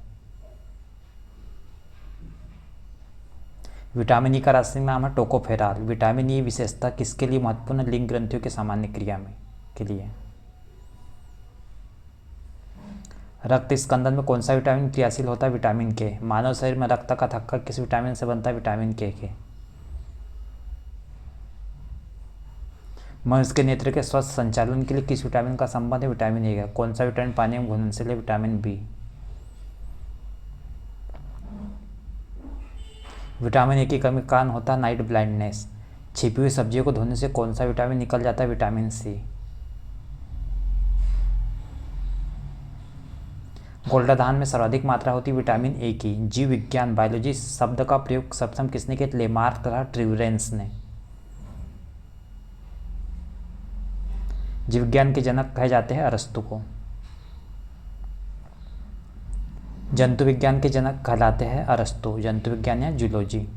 Speaker 1: विटामिन ई का रासायनिक नाम है टोकोफेरॉल। विटामिन ई विशेषता किसके लिए महत्वपूर्ण? लिंग ग्रंथियों की सामान्य क्रिया में के लिए। रक्त स्कंदन में कौन सा विटामिन क्रियाशील होता है? विटामिन के। मानव शरीर में रक्त का थक्का किस विटामिन से बनता है? विटामिन के। मनुष्य के नेत्र के स्वस्थ संचालन के लिए किस विटामिन का संबंध है? विटामिन ए का। कौन सा विटामिन पानी में घुलनशील है? Vitamin B. विटामिन ए की कमी के कारण होता है नाइट ब्लाइंडनेस। छिपी हुई सब्जियों को धोने से कौन सा विटामिन निकल जाता है? Vitamin C. गोल्डाधान में सर्वाधिक मात्रा होती है विटामिन ए की। जीव विज्ञान बायोलॉजी शब्द का प्रयोग सर्वप्रथम किसने किया? लेमार्क तथा ट्रिवरेंस ने। जीव विज्ञान के जनक कहे जाते हैं अरस्तु को। जंतु विज्ञान के जनक कहलाते हैं अरस्तु। जंतु विज्ञान या जूलॉजी।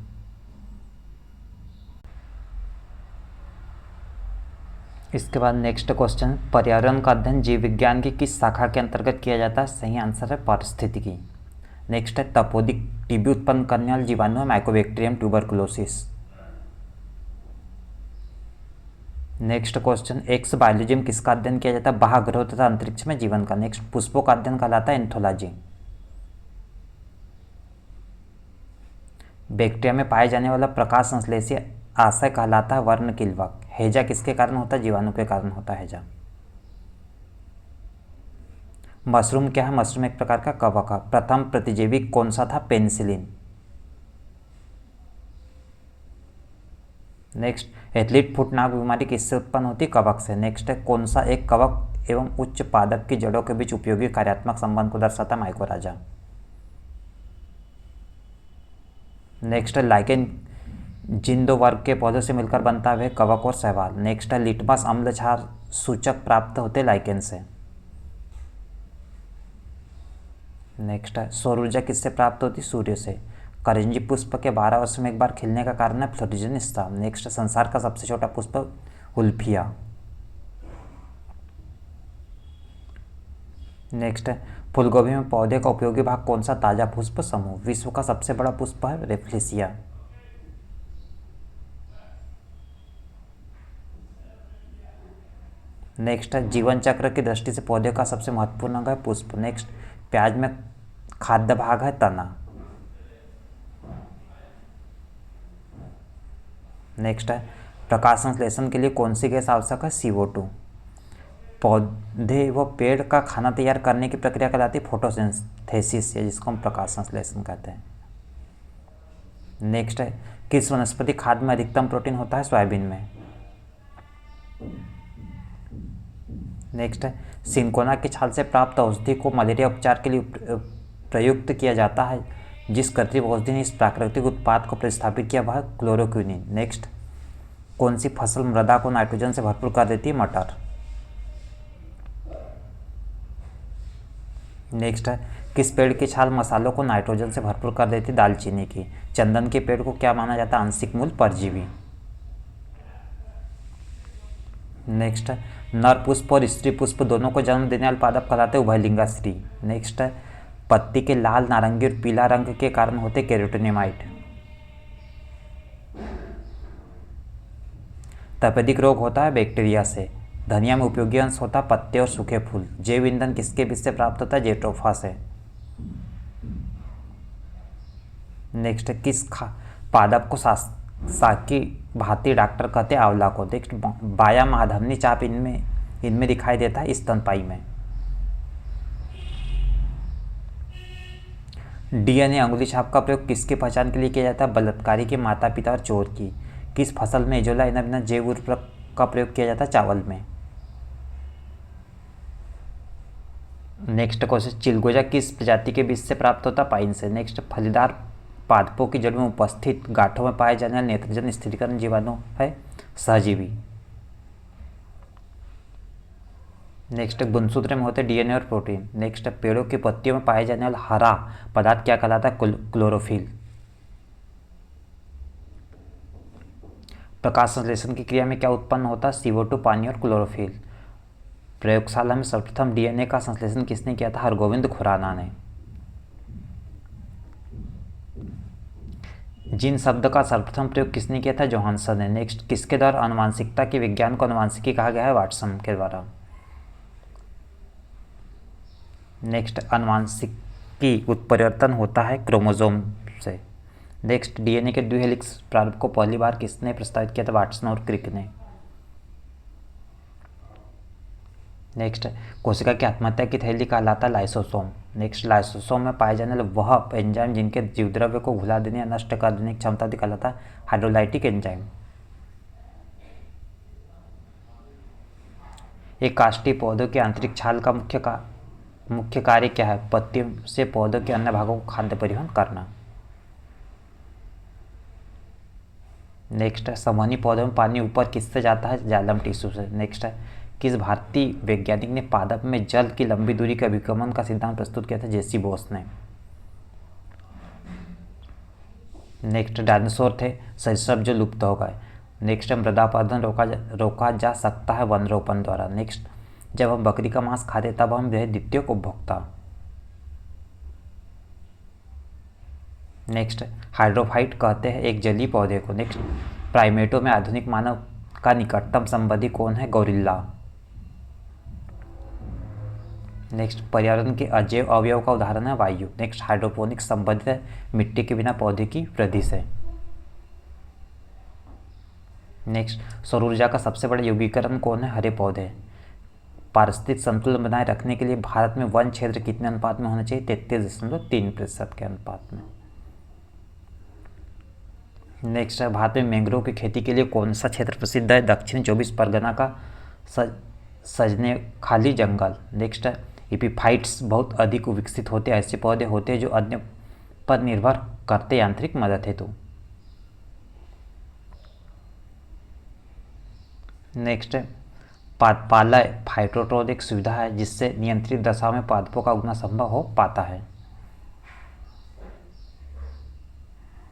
Speaker 1: इसके बाद नेक्स्ट क्वेश्चन, पर्यावरण का अध्ययन जीव विज्ञान की किस शाखा के अंतर्गत किया जाता है? सही आंसर है पारिस्थितिकी। नेक्स्ट है तपोदिक टीबी उत्पन्न करने वाले जीवाणु है Mycobacterium tuberculosis. Next question, x biology में किसका अध्ययन किया जाता है? बाह्य ग्रहों तथा अंतरिक्ष में जीवन का। नेक्स्ट, पुष्पों का अध्ययन कहलाता है एंथोलॉजी। बैक्टीरिया में पाए जाने वाला प्रकाश संश्लेषी आशय कहलाता है वर्णकिलवक। हैजा किसके कारण होता है? जीवाणु के कारण होता है हैजा। मशरूम क्या है? मशरूम एक प्रकार का कवक है। प्रथम प्रतिजैवी कौन सा था? पेनिसिलिन। नेक्स्ट, एथलीट फुट नाक बीमारी किससे उत्पन्न होती है? कवक से। नेक्स्ट है, कौन सा एक कवक एवं उच्च पादप की जड़ों के बीच उपयोगी कार्यात्मक संबंध को दर्शाता है? माइकोराजा। नेक्स्ट है, लाइकेन जिन दो वर्ग के पौधों से मिलकर बनता है कवक और शैवाल। नेक्स्ट है, लिटमस अम्ल क्षार सूचक प्राप्त होते लाइकेन से। नेक्स्ट है सौर ऊर्जा किससे प्राप्त होती? सूर्य से। करंजी पुष्प के 12 वर्ष में एक बार खिलने का कारण है फ्लोरिजेनिस्ता। नेक्स्ट, संसार का सबसे छोटा पुष्प उल्फिया। नेक्स्ट है फूलगोभी में पौधे का उपयोगी भाग कौन सा? ताजा पुष्प समूह। विश्व का सबसे बड़ा पुष्प है रेफ्लेसिया। नेक्स्ट है जीवन चक्र की दृष्टि से पौधे का सबसे महत्वपूर्ण अंग है पुष्प। नेक्स्ट, प्याज में खाद्य भाग है तना। नेक्स्ट है प्रकाश संश्लेषण के लिए कौन सी गैस आवश्यक है? CO2। पौधे व पेड़ का खाना तैयार करने की प्रक्रिया कहलाती है फोटोसिंथेसिस, या जिसको हम प्रकाश संश्लेषण कहते हैं। नेक्स्ट है किस वनस्पति खाद्य में अधिकतम प्रोटीन होता है? सोयाबीन में। नेक्स्ट है सिनकोना की छाल से प्राप्त औषधि को मलेरिया उपचार के लिए प्रयुक्त किया जाता है। जिस कृत्रिम औषधि ने इस प्राकृतिक उत्पाद को प्रतिस्थापित किया वह क्लोरोक्विनिन। नेक्स्ट, कौन सी फसल मृदा को नाइट्रोजन से भरपूर कर देती है? मटर। नेक्स्ट है किस पेड़ की छाल मसालों को नाइट्रोजन से भरपूर कर देती है? दालचीनी की। चंदन के पेड़ को क्या माना जाता है? आंशिक मूल परजीवी। नेक्स्ट है नर पुष्प और स्त्री पुष्प दोनों को जन्म देने वाले पादप कहलाते हैं उभयलिंगा स्त्री। नेक्स्ट है पत्ती के लाल, नारंगी और पीला रंग के कारण होते कैरोटीनेमाइट। तपेदिक रोग होता है बैक्टीरिया से। धनिया में उपयोगी अंश होता है पत्ते और सूखे फूल। जैव ईंधन किसके बीज से प्राप्त होता है? जेट्रोफा से। नेक्स्ट है किस पादप को साकी भांति डॉक्टर कहते हैं? आंवला को। नेक्स्ट, बाया महाधमनी चाप इनमें दिखाई देता है स्तनपायी में। DNA अंगुली छाप का प्रयोग किसकी पहचान के लिए किया जाता है? बलात्कारी के माता पिता और चोर की। किस फसल में एजोला इनोबिना जैव उर्वरक का प्रयोग किया जाता है? चावल में। नेक्स्ट क्वेश्चन, चिलगोजा किस प्रजाति के बीज से प्राप्त होता है? पाइन से। नेक्स्ट, फलीदार पादपों की जड़ में उपस्थित गांठों में पाए जाने वाले नेत्रजन स्थिरीकरण जीवाणु है सहजीवी। नेक्स्ट, गुणसूत्र में होते DNA और प्रोटीन। नेक्स्ट, पेड़ों की पत्तियों में पाए जाने वाला हरा पदार्थ क्या कहलाता है? क्लोरोफिल। प्रकाश संश्लेषण की क्रिया में क्या उत्पन्न होता है? CO2, पानी और क्लोरोफिल। प्रयोगशाला में सर्वप्रथम DNA का संश्लेषण किसने किया था? हरगोविंद खुराना ने। जीन शब्द का सर्वप्रथम प्रयोग किसने किया था? जोहानसन ने। नेक्स्ट, किसके द्वारा आनुवांशिकता के विज्ञान को आनुवांशिकी कहा गया है? वाटसन के द्वारा। नेक्स्ट, आनुवांशिकी उत्परिवर्तन होता है क्रोमोसोम से। नेक्स्ट, DNA के द्विहेलिक्स प्रारूप को पहली बार किसने प्रस्तावित किया था? वाटसन और क्रिक ने। नेक्स्ट, कोशिका की आत्महत्या की थैली कहलाता है लाइसोसोम। नेक्स्ट, लाइसोसोम में पाए जाने वाले वह एंजाइम जिनके जीवद्रव्य को घुला देने या नष्ट कर देने की क्षमता कहलाता है हाइड्रोलाइटिक एंजाइम। एक काष्ठी पौधों की आंतरिक छाल का मुख्य कार्य क्या है? पत्तियों से पौधों के अन्य भागों को खाद्य परिवहन करना। नेक्स्ट है संवहनी पौधों में पानी ऊपर किससे जाता है? जाइलम टिश्यू से। नेक्स्ट है किस भारतीय वैज्ञानिक ने पादप में जल की लंबी दूरी के अभिगमन का सिद्धांत प्रस्तुत किया था? जेसी बोस ने। नेक्स्ट, डायनासोर थे सरीसृप जो लुप्त हो गए। नेक्स्ट, मृदा अपरदन रोका जा सकता है वनरोपण द्वारा। नेक्स्ट, जब हम बकरी का मांस खाते तब हम रहे द्वितीय उपभोक्ता। नेक्स्ट, हाइड्रोफाइट कहते हैं एक जलीय पौधे को। नेक्स्ट, प्राइमेटों में आधुनिक मानव का निकटतम संबंधी कौन है? गोरिल्ला। नेक्स्ट, पर्यावरण के अजैव अवयव का उदाहरण है वायु। नेक्स्ट, हाइड्रोपोनिक्स संबंधित है मिट्टी के बिना पौधे की वृद्धि से। नेक्स्ट, सौर ऊर्जा का सबसे बड़ा यौगिकरण कौन है? हरे पौधे। पारिस्थितिक संतुलन बनाए रखने के लिए भारत में वन क्षेत्र कितने अनुपात में होना चाहिए? 33.3% के अनुपात में। नेक्स्ट है भारत में मैंग्रोव की खेती के लिए कौन सा क्षेत्र प्रसिद्ध है? दक्षिण 24 परगना का सजने खाली जंगल। नेक्स्ट है एपीफाइट्स बहुत अधिक विकसित होते ऐसे पौधे होते हैं जो अन्य पर निर्भर करते यांत्रिक मदद हेतु। नेक्स्ट है पादपालय फाइटोट्रोल एक सुविधा है जिससे नियंत्रित दशा में पादपों का उगना संभव हो पाता है।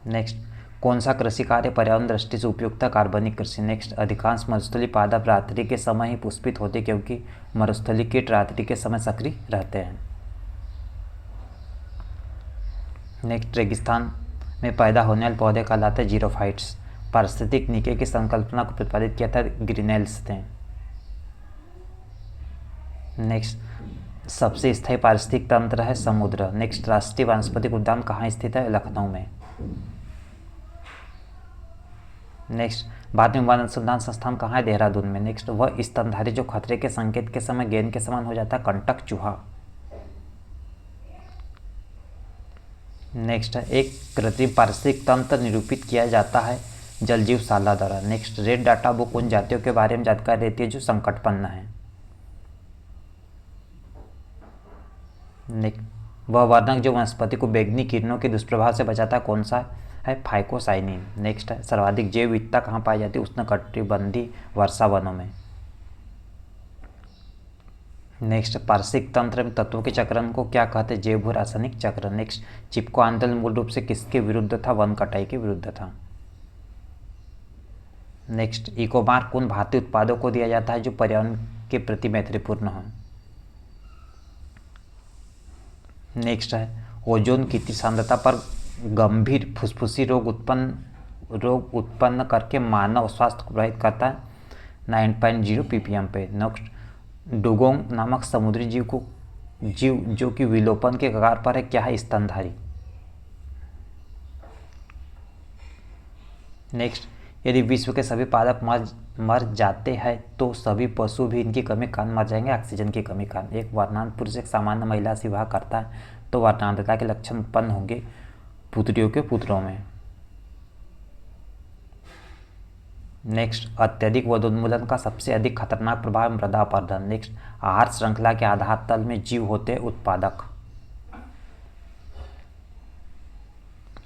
Speaker 1: नेक्स्ट, कौन सा कृषि कार्य पर्यावरण दृष्टि से उपयुक्त है? कार्बनिक कृषि। नेक्स्ट, अधिकांश मरुस्थलीय पादप रात्रि के समय ही पुष्पित होते क्योंकि मरुस्थलीय कीट रात्रि के समय सक्रिय रहते हैं। नेक्स्ट, रेगिस्तान में पैदा होने वाले पौधे कहलाते हैं जीरोफाइट्स। पारिस्थितिक निके की संकल्पना को प्रतिपादित किया था ग्रीनेल्स ने। नेक्स्ट, सबसे स्थायी पारिस्थितिक तंत्र है समुद्र। नेक्स्ट, राष्ट्रीय वानस्पतिक उद्यान कहाँ स्थित है? लखनऊ में। नेक्स्ट, भारतीय वन अनुसंधान संस्थान कहाँ है? देहरादून में। नेक्स्ट, वह स्तनधारी जो खतरे के संकेत के समय गेंद के समान हो जाता है, कंटक चूहा। नेक्स्ट है, एक कृत्रिम पारिस्थितिक तंत्र निरूपित किया जाता है जलजीवशाला द्वारा। नेक्स्ट, रेड डाटा बुक उन जातियों के बारे में जानकारी देती है जो संकटपन्न है। नेक्स्ट, वह वर्णक जो वनस्पति को बैंगनी किरणों के दुष्प्रभाव से बचाता है कौन सा है? फाइकोसाइनिन। नेक्स्ट है, सर्वाधिक जैव विविधता कहाँ पाई जाती है? उष्णकटिबंधीय वर्षा वनों में। नेक्स्ट, पारिस्थितिक तंत्र में तत्वों के चक्रण को क्या कहते हैं? जैव भू रासायनिक चक्र। नेक्स्ट, चिपको आंदोलन मूल रूप से किसके विरुद्ध था? वन कटाई के विरुद्ध था। नेक्स्ट, इको मार्क उन भारतीय उत्पादों को दिया जाता है जो पर्यावरण के प्रति मैत्रीपूर्ण हो। नेक्स्ट है, ओजोन की सांद्रता पर गंभीर फुसफुसी रोग उत्पन्न करके मानव स्वास्थ्य को प्रभावित करता है 9.0 ppm पे। नेक्स्ट, डुगोंग नामक समुद्री जीव जो कि विलोपन के कगार पर है, क्या है? स्तनधारी। नेक्स्ट, यदि विश्व के सभी पादप मर जाते हैं तो सभी पशु भी इनकी कमी के कारण मर जाएंगे, ऑक्सीजन की कमी के कारण। एक वर्णांत पुरुष एक सामान्य महिला से विवाह करता है तो वर्णांतता के लक्षण उत्पन्न होंगे पुत्रियों के पुत्रों में। नेक्स्ट, अत्यधिक वनोन्मूलन का सबसे अधिक खतरनाक प्रभाव मृदा अपरदन। नेक्स्ट, आहार श्रृंखला के आधार तल में जीव होते हैं उत्पादक।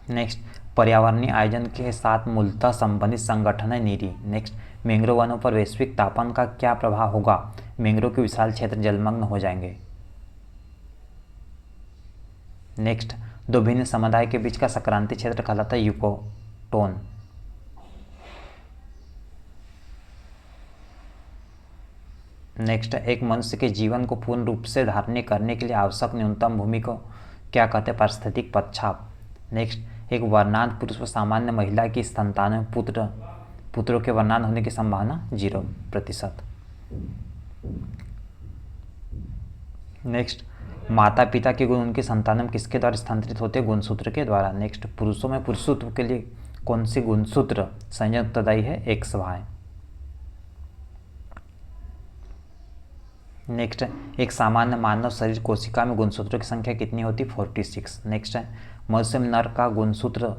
Speaker 1: नेक्स्ट, पर्यावरणीय आयोजन के साथ मूलतः संबंधित संगठन है नीरी। नेक्स्ट, मैंग्रोव वनों पर वैश्विक तापमान का क्या प्रभाव होगा? मैंग्रोव के विशाल क्षेत्र जलमग्न हो जाएंगे। नेक्स्ट, दो भिन्न समुदाय के बीच का संक्रांति क्षेत्र कहलाता है यूकोटोन। नेक्स्ट, एक मनुष्य के जीवन को पूर्ण रूप से धारण करने के लिए आवश्यक न्यूनतम भूमि को क्या कहते हैं? पारिस्थितिक पदछाप। नेक्स्ट, एक वर्णांत पुरुष व सामान्य महिला की संतान में पुत्रों के वर्णांत होने की संभावना 0%। नेक्स्ट, माता पिता के गुण उनकी संतान में किसके द्वारा स्थानांतरित होते हैं? गुणसूत्र के द्वारा। नेक्स्ट, पुरुषों में पुरुषत्व के लिए कौन सी गुणसूत्र संयोजन उत्तरदायी है? XY। नेक्स्ट, एक सामान्य मानव शरीर कोशिका में गुणसूत्रों की संख्या कितनी होती? 46। नेक्स्ट है, मनुष्य में नर का गुणसूत्र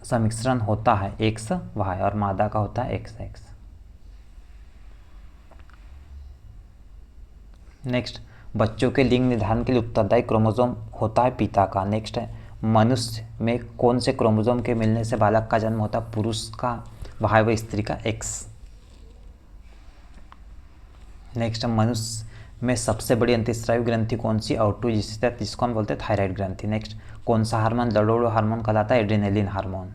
Speaker 1: सम्मिश्रण होता है XY और मादा का होता है XX। नेक्स्ट, बच्चों के लिंग निर्धारण के लिए उत्तरदायी क्रोमोसोम होता है पिता का। नेक्स्ट है, मनुष्य में कौन से क्रोमोसोम के मिलने से बालक का जन्म होता है? पुरुष का Y व स्त्री का X। नेक्स्ट, मनुष्य में सबसे बड़ी अंतःस्रावी ग्रंथि कौन सी? O2 जिसको हम बोलते हैं थायराइड ग्रंथि। नेक्स्ट, कौन सा हार्मोन लड़ोड़ो हार्मोन कहलाता है? Adrenaline hormone.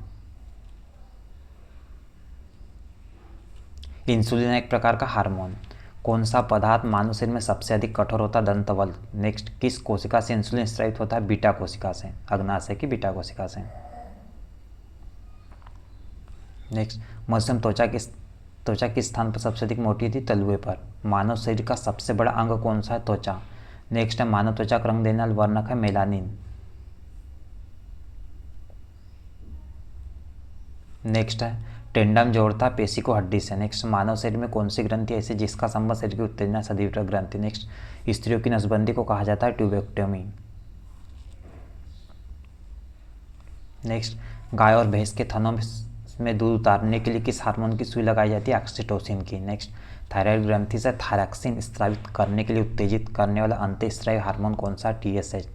Speaker 1: इंसुलिन एक प्रकार का हार्मोन। कौन सा पदार्थ मानव शरीर में सबसे अधिक कठोर होता है? दंतबल। नेक्स्ट, किस कोशिका से इंसुलिन स्रावित होता है? बीटा कोशिका से, अग्नाशय की बीटा कोशिका से। नेक्स्ट, मनुष्य में त्वचा किस स्थान पर सबसे अधिक मोटी थी? तलुए पर। मानव शरीर का सबसे बड़ा अंग कौन सा है? त्वचा। नेक्स्ट है, मानव त्वचा का रंग देने वाला वर्णक है मेलानिन। नेक्स्ट है, टेंडम जोड़ता पेशी को हड्डी से। नेक्स्ट, मानव शरीर में कौन सी ग्रंथि ऐसी जिसका संबंध शरीर की उत्तेजना से अधिवृक्क ग्रंथि। नेक्स्ट, स्त्रियों की नसबंदी को कहा जाता है ट्यूबेक्टोमी। नेक्स्ट, गाय और भैंस के थनों में दूध उतारने के लिए किस हार्मोन की सुई लगाई जाती है? ऑक्सीटोसिन की। नेक्स्ट, थायराइड ग्रंथि से थायरॉक्सिन स्रावित करने के लिए उत्तेजित करने वाला अंतःस्रावी हार्मोन कौन सा? TSH,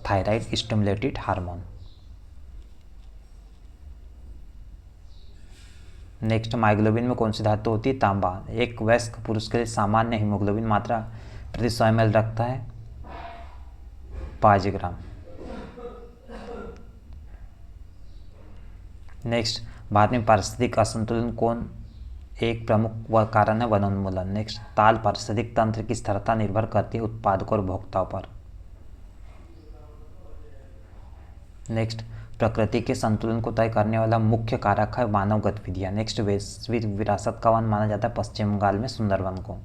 Speaker 1: thyroid stimulated hormone. Next, myoglobin में कौन सी धातु होती है? तांबा। एक वयस्क पुरुष के लिए सामान्य हीमोग्लोबिन मात्रा प्रति 100 ml रखता है 5 ग्राम। नेक्स्ट, भारत में पारिस्थितिक असंतुलन कौन एक प्रमुख कारण है? वनोन्मूलन। नेक्स्ट, ताल पारिस्थितिक तंत्र की स्थिरता निर्भर करती है उत्पादकों और भोक्ताओं पर। नेक्स्ट, प्रकृति के संतुलन को तय करने वाला मुख्य कारक है मानव गतिविधियाँ। नेक्स्ट, वैश्विक विरासत का वन माना जाता है पश्चिम बंगाल में सुंदरवन को।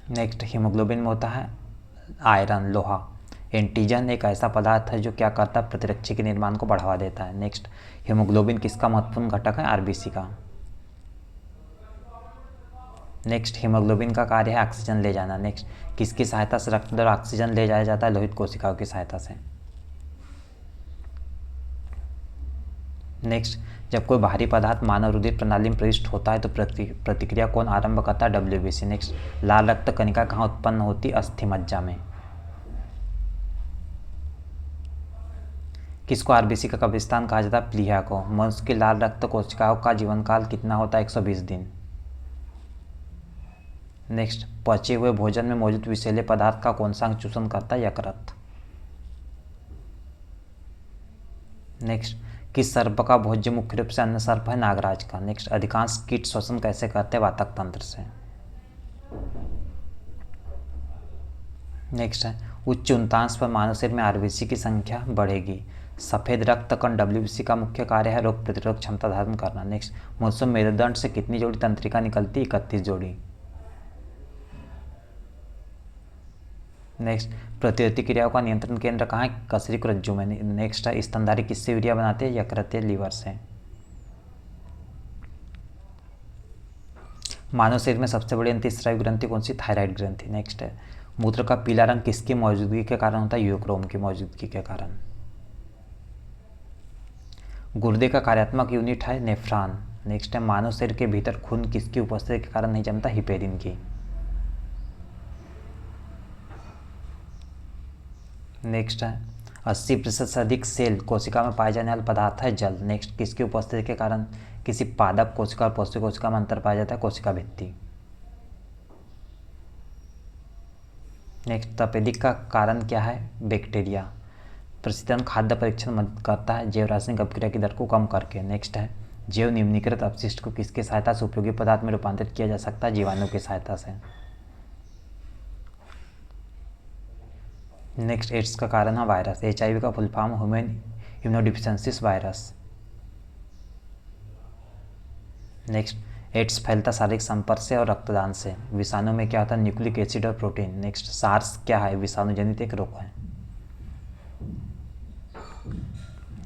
Speaker 1: नेक्स्ट, हीमोग्लोबिन में होता है आयरन, लोहा। एंटीजन एक ऐसा पदार्थ है जो क्या करता है? प्रतिरक्षी के निर्माण को बढ़ावा देता है। नेक्स्ट, हीमोग्लोबिन किसका महत्वपूर्ण घटक है? आरबीसी का। नेक्स्ट, हीमोग्लोबिन का कार्य है ऑक्सीजन ले जाना। नेक्स्ट, किसकी सहायता से रक्त द्वारा ऑक्सीजन ले जाया जाता है? लोहित कोशिकाओं की सहायता से। नेक्स्ट, जब कोई बाहरी पदार्थ मानव रुधिर प्रणाली में प्रविष्ट होता है तो प्रतिक्रिया कौन आरंभ करता है? डब्ल्यूबीसी। नेक्स्ट, लाल रक्त कणिका कहाँ उत्पन्न होती? अस्थि मज्जा में। किसको आरबीसी का कब्रिस्तान कहा जाता है? प्लीहा को। मनुष्य की लाल रक्त कोशिकाओं का जीवन काल कितना होता है? 120 दिन। नेक्स्ट, पचे हुए भोजन में मौजूद विषैले पदार्थ का कौन सा अंग चूषण करता है? यकृत। नेक्स्ट, किस सर्प का भोज्य मुख्य रूप से अन्य सर्प है? नागराज का। नेक्स्ट, अधिकांश कीट श्वसन कैसे करते हैं? वातक तंत्र से। नेक्स्ट है, उच्च उतांश पर मानव शरीर में आरबीसी की संख्या बढ़ेगी। सफ़ेद रक्त कण डब्ल्यूबीसी का मुख्य कार्य है रोग प्रतिरोधक क्षमता धारण करना। नेक्स्ट, मनुष्य मेरुदंड से कितनी जोड़ी तंत्रिका निकलती? 31 जोड़ी। नेक्स्ट, प्रतिवर्ती क्रियाओं का नियंत्रण केंद्र कहाँ है? कशेरुक रज्जु में। नेक्स्ट है, स्तनधारी किससे यूरिया बनाते हैं? यकृत या लीवर से। मानव शरीर में सबसे बड़ी अंतःस्रावी ग्रंथि कौन सी? थायराइड ग्रंथि। नेक्स्ट है, मूत्र का पीला रंग किसकी मौजूदगी के कारण होता है? यूरोक्रोम की मौजूदगी के कारण। गुर्दे का कार्यात्मक यूनिट है नेफ्रॉन। नेक्स्ट है, मानव शरीर के भीतर खून किसकी उपस्थिति के कारण नहीं जमता? हिपेरिन की। नेक्स्ट है, 80% से अधिक सेल कोशिका में पाए जाने वाला पदार्थ है जल। नेक्स्ट, किसकी उपस्थिति के कारण किसी पादप कोशिका और पौष्टिक कोशिका में अंतर पाया जाता है? कोशिका भित्ति। नेक्स्ट, तपेदिक का कारण क्या है? बैक्टीरिया। प्रशीतन खाद्य परीक्षण मदद करता है जैव रासायनिक अपक्रिया की दर को कम करके। नेक्स्ट है, जैव निम्नीकृत अपशिष्ट को किसकी सहायता से उपयोगी पदार्थ में रूपांतरित किया जा सकता है? जीवाणु की सहायता से। नेक्स्ट, एड्स का कारण है वायरस। HIV का full form human immunodeficiency virus. Next, AIDS फैलता शारीरिक संपर्क से और रक्तदान से। विषाणु में क्या होता है? न्यूक्लिक एसिड और प्रोटीन। नेक्स्ट, सार्स क्या है? विषाणु जनित एक रोग है।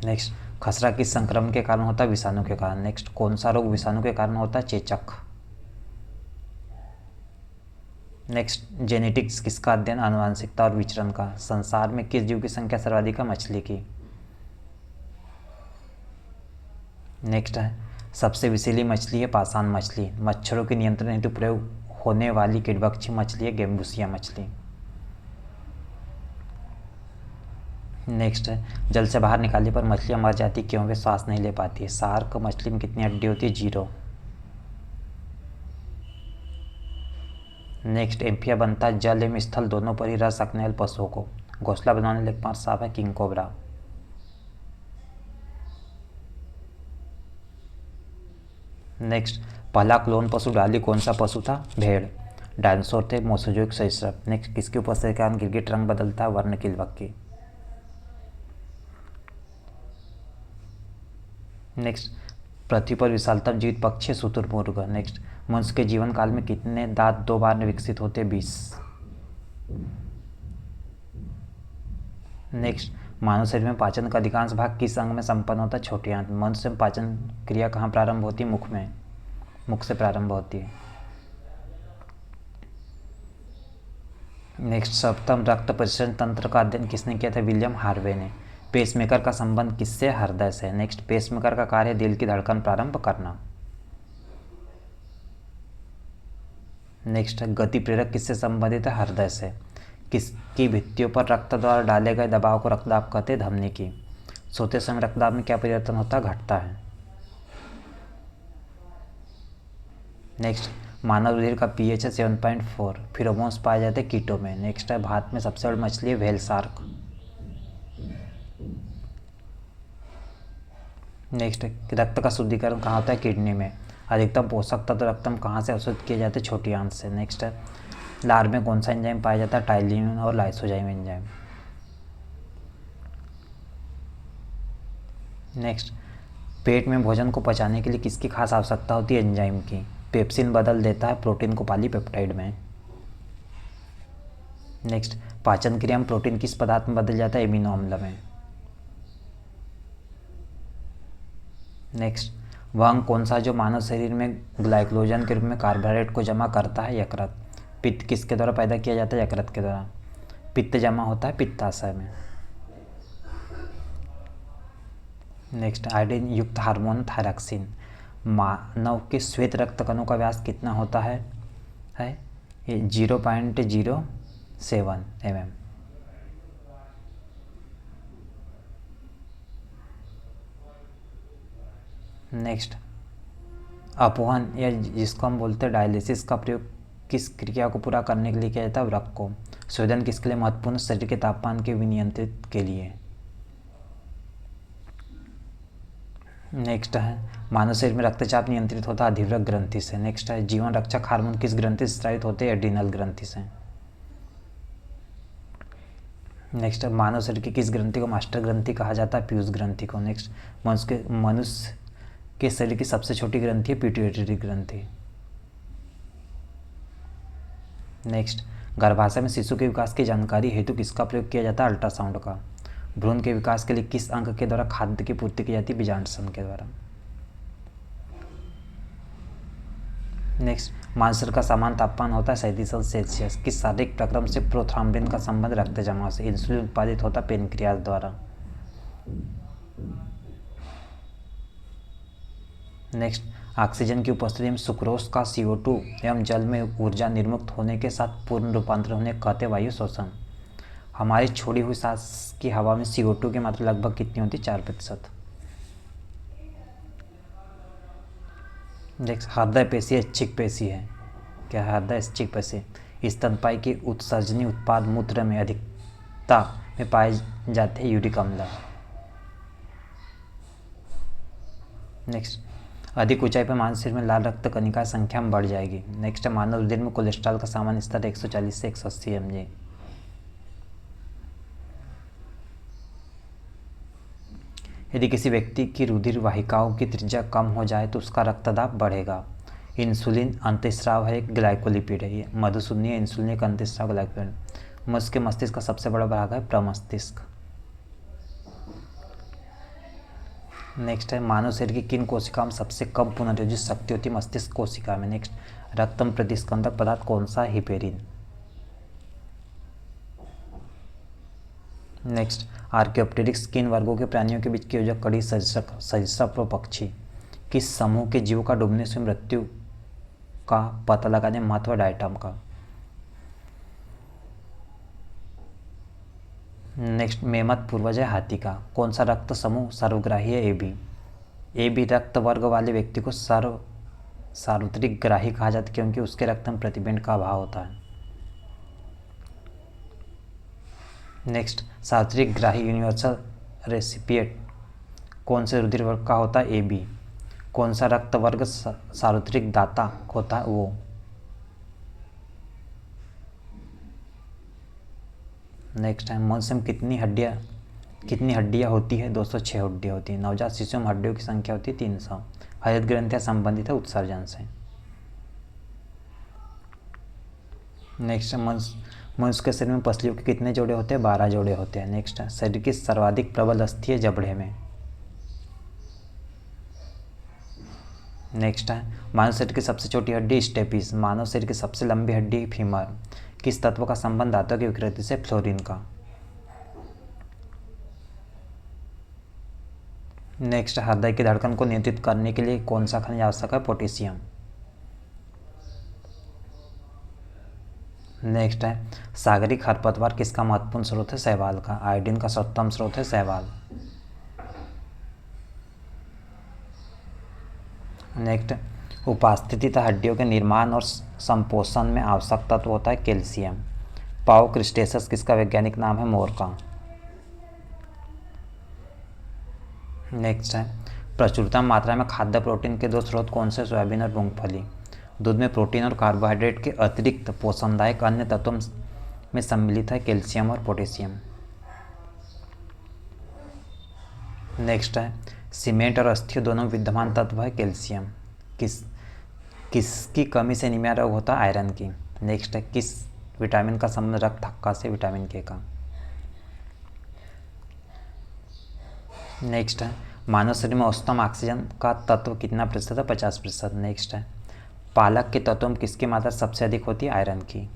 Speaker 1: नेक्स्ट, खसरा किस संक्रमण के कारण होता है? विषाणु के कारण। नेक्स्ट, कौन सा रोग विषाणु के कारण होता है? चेचक। नेक्स्ट, जेनेटिक्स किसका अध्ययन? आनुवंशिकता और विचरण का। संसार में किस जीव की संख्या सर्वाधिक है? मछली की। नेक्स्ट है, सबसे विषैली मछली है पाषाण मछली। मच्छरों के नियंत्रण हेतु प्रयोग होने वाली कीटभक्षी मछली है गेम्बुसिया मछली। नेक्स्ट है, जल से बाहर निकालने पर मछलियाँ मर जाती क्यों? वे सांस नहीं ले पाती है। शार्क मछली में कितनी हड्डी होती है? 0। नेक्स्ट, एम्फिया बनता है जल एवं स्थल दोनों पर ही रह सकने वाले पशुओं को। घोंसला बनाने वाले एकमात्र सांप है किंग कोबरा। नेक्स्ट, पहला क्लोन पशु डाली कौन सा पशु था? भेड़। डायनासोर थे मोसोजोइक सरीसृप। नेक्स्ट, किसके उपस्थिति के कारण गिरगिट रंग बदलता है? वर्णकिलवक की। नेक्स्ट, पृथ्वी पर विशालतम जीवित पक्षी है शुतुरमुर्ग। नेक्स्ट, मनुष्य के जीवन काल में कितने दांत 2 बार विकसित होते हैं? 20। नेक्स्ट, मानव शरीर में पाचन का अधिकांश भाग किस अंग में संपन्न होता है? छोटी आंत। मनुष्य में पाचन क्रिया कहाँ प्रारंभ होती है? मुख में। मुख से प्रारंभ होती है। नेक्स्ट, सर्वोत्तम रक्त परिसरण तंत्र का अध्ययन किसने किया था? विलियम हार्वे ने। पेसमेकर का संबंध किससे? हृदय से। नेक्स्ट, पेसमेकर का कार्य दिल की धड़कन प्रारंभ करना। नेक्स्ट, गति प्रेरक किससे संबंधित है? हृदय से। किसकी भित्तियों पर रक्त द्वारा डाले गए दबाव को रक्तदाब कहते हैं? धमनी की। सोते समय रक्तदाब में क्या परिवर्तन होता है? घटता है। नेक्स्ट, मानव रुधिर का pH है 7.4। फिरोमोन्स पाए जाते हैं कीटों में। नेक्स्ट है, भारत में सबसे बड़ी मछली है व्हेल शार्क। नेक्स्ट, रक्त का शुद्धिकरण कहाँ होता है? किडनी में। अधिकतम पोषक तत्व रक्त में कहाँ से अवशोषित किए जाते हैं? छोटी आंत से। नेक्स्ट है, लार में कौन सा एंजाइम पाया जाता है? टाइलिन और लाइसोजाइम एंजाइम। नेक्स्ट, पेट में भोजन को पचाने के लिए किसकी खास आवश्यकता होती है? एंजाइम की। पेप्सिन बदल देता है प्रोटीन को पॉलीपेप्टाइड में। नेक्स्ट, पाचन क्रिया में प्रोटीन किस पदार्थ में बदल जाता है? एमिनो अम्ल में। नेक्स्ट, वह अंग कौन सा जो मानव शरीर में ग्लाइकोजन के रूप में कार्बोहाइड्रेट को जमा करता है? यकृत। पित्त किसके द्वारा पैदा किया जाता है? यकृत के द्वारा। पित्त जमा होता है पित्ताशय में। नेक्स्ट, आयोडीन युक्त हार्मोन थायरॉक्सिन। मानव के श्वेत रक्त कणों का व्यास कितना होता है? ये 0.07 mm। नेक्स्ट, अपवहन या जिसको हम बोलते हैं डायलिसिस का प्रयोग किस क्रिया को पूरा करने के लिए किया जाता है? रक्त को। स्वेदन किसके लिए महत्वपूर्ण? शरीर के तापमान के विनियंत्रित के लिए। नेक्स्ट है, मानव शरीर में रक्तचाप नियंत्रित होता है अधिवृक्क ग्रंथि से। नेक्स्ट है, जीवन रक्षक हार्मोन किस ग्रंथि से स्रावित होते हैं? एड्रिनल ग्रंथि से। नेक्स्ट, मानव शरीर की किस ग्रंथि को मास्टर ग्रंथि कहा जाता है? पीयूष ग्रंथि को। नेक्स्ट, मनुष्य के शरीर की सबसे छोटी ग्रंथि है पिट्यूटरी ग्रंथि। नेक्स्ट, गर्भाशय में शिशु के विकास की जानकारी हेतु किसका प्रयोग किया जाता है? अल्ट्रासाउंड का। भ्रूण के विकास के लिए किस अंग के द्वारा खाद्य की पूर्ति की जाती है? बीजांडसन के द्वारा। नेक्स्ट, मानव शरीर का सामान्य तापमान होता है 37°C। किस शारीरिक प्रक्रम से प्रोथ्राम्बिन का संबंध? रक्त जमाव से। इंसुलिन उत्पादित होता है पेनक्रियाज द्वारा। नेक्स्ट, ऑक्सीजन की उपस्थिति में सुक्रोज का CO2 एवं जल में ऊर्जा निर्मुक्त होने के साथ पूर्ण रूपांतरण होने कहते वायु शोषण। हमारी छोड़ी हुई सांस की हवा में CO2 की मात्रा लगभग कितनी होती है? 4%। नेक्स्ट, हृदय पेशी ऐच्छिक पेशी है। क्या है हृदय? ऐच्छिक पेशी। स्तनपायी के उत्सर्जनी उत्पाद मूत्र में अधिकता में पाए जाते हैं यूरिक अम्ल। नेक्स्ट, अधिक ऊंचाई पर मानव शरीर में लाल रक्त कणिका संख्या में बढ़ जाएगी। नेक्स्ट, मानव रुधिर में कोलेस्ट्रॉल का सामान्य स्तर 140 से 180 mg। यदि किसी व्यक्ति की रुधिर वाहिकाओं की त्रिज्या कम हो जाए तो उसका रक्तदाब बढ़ेगा। इंसुलिन अंतःस्राव है, एक ग्लाइकोलिपिड है। ये मधुसूदनीय इंसुलिन एक अंतःस्राव ग्लाइकोलिपिड। मनुष्य के मस्तिष्क का सबसे बड़ा भाग है प्रमस्तिष्क। नेक्स्ट है, मानव शरीर की किन कोशिका में सबसे कम पुनर्योजित शक्ति होती है? मस्तिष्क कोशिका में। नेक्स्ट, रक्त में प्रतिस्कंदक पदार्थ कौन सा? हिपेरिन। नेक्स्ट, आर्कियोप्टेरिक्स किन वर्गों के प्राणियों के बीच की योजक कड़ी सरीसृप व पक्षी। किस समूह के जीवों का डूबने से मृत्यु का पता लगाने में महत्व डायटम का। नेक्स्ट, मेमत पूर्वज है हाथी का। कौन सा रक्त समूह सर्वग्राही है? AB रक्त वर्ग वाले व्यक्ति को सार्वत्रिक ग्राही कहा जाता है क्योंकि उसके रक्त में प्रतिबिंब का अभाव होता है। नेक्स्ट, सार्वत्रिक ग्राही यूनिवर्सल रेसिपिएंट कौन से रुधिर वर्ग का होता है? AB। कौन सा रक्त वर्ग सार्वत्रिक दाता होता है? वो। नेक्स्ट है, मनुष्य में कितनी हड्डियाँ होती है? 206 हड्डियाँ होती हैं। नवजात शिशु में हड्डियों की संख्या होती है 300। हरित ग्रंथियाँ संबंधित है उत्सर्जन से। नेक्स्ट, मनुष्य के शरीर में पसलियों के कितने जोड़े होते हैं? 12 जोड़े होते हैं। नेक्स्ट है, शरीर की सर्वाधिक प्रबल अस्थि है जबड़े में। नेक्स्ट है, मानव शरीर की सबसे छोटी हड्डी स्टेपिस। मानव शरीर की सबसे लंबी हड्डी फीमर। किस तत्व का संबंध धातु की विकृति से? फ्लोरीन का। नेक्स्ट, हृदय की धड़कन को नियंत्रित करने के लिए कौन सा खनिज आवश्यक है? पोटेशियम। नेक्स्ट है, सागरीय खरपतवार किसका महत्वपूर्ण स्रोत है? शैवाल का। आयोडीन का सर्वोत्तम स्रोत है शैवाल। नेक्स्ट, उपस्थिति हड्डियों के निर्माण और संपोषण में आवश्यक तत्व होता है कैल्शियम। पाओ क्रिस्टेसस किसका वैज्ञानिक नाम है? मोर का। नेक्स्ट है, प्रचुरता मात्रा में खाद्य प्रोटीन के दो स्रोत कौन से? सोयाबीन और मूंगफली। दूध में प्रोटीन और कार्बोहाइड्रेट के अतिरिक्त पोषणदायक अन्य तत्वों में सम्मिलित है कैल्शियम और पोटेशियम। नेक्स्ट है सीमेंट और अस्थियों दोनों विद्यमान तत्व है कैल्शियम। किसकी कमी से एनीमिया रोग होता है? आयरन की। नेक्स्ट है किस विटामिन का संबंध रक्त थक्का से? विटामिन के का। नेक्स्ट है मानव शरीर में औसतन ऑक्सीजन का तत्व कितना प्रतिशत है? 50%। नेक्स्ट है पालक के तत्वों में किसकी मात्रा सबसे अधिक होती है? आयरन की।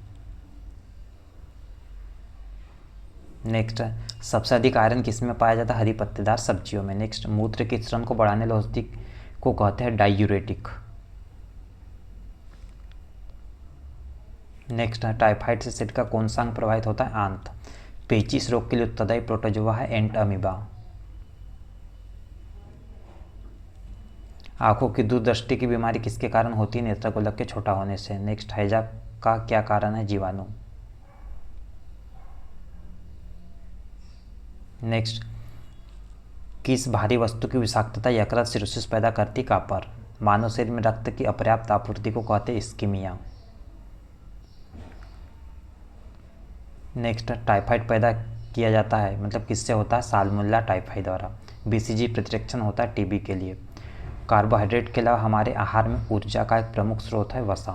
Speaker 1: नेक्स्ट है सबसे अधिक आयरन किस में पाया जाता है? हरी पत्तेदार सब्जियों में। नेक्स्ट मूत्र के स्रवन को बढ़ाने वाली औषधि को कहते हैं डायूरेटिक। नेक्स्ट है टाइफाइड से शरीर का कौन सा अंग प्रभावित होता है? आंत। पेचिश रोग के लिए उत्तरदायी प्रोटोजोआ है एंट अमीबा। आंखों की दूरदृष्टि की बीमारी किसके कारण होती है? नेत्रगोलक के छोटा होने से। नेक्स्ट हैजा का क्या कारण है? जीवाणु। नेक्स्ट किस भारी वस्तु की विषाक्तता यकृत सिरोसिस पैदा करती? कॉपर। मानव शरीर में रक्त की अपर्याप्त आपूर्ति को कहते हैं इस्कीमिया। नेक्स्ट टाइफाइड पैदा किया जाता है मतलब किससे होता है? साल्मोनेला टाइफाई द्वारा। बीसीजी प्रतिरक्षण होता है टीबी के लिए। कार्बोहाइड्रेट के अलावा हमारे आहार में ऊर्जा का एक प्रमुख स्रोत है वसा।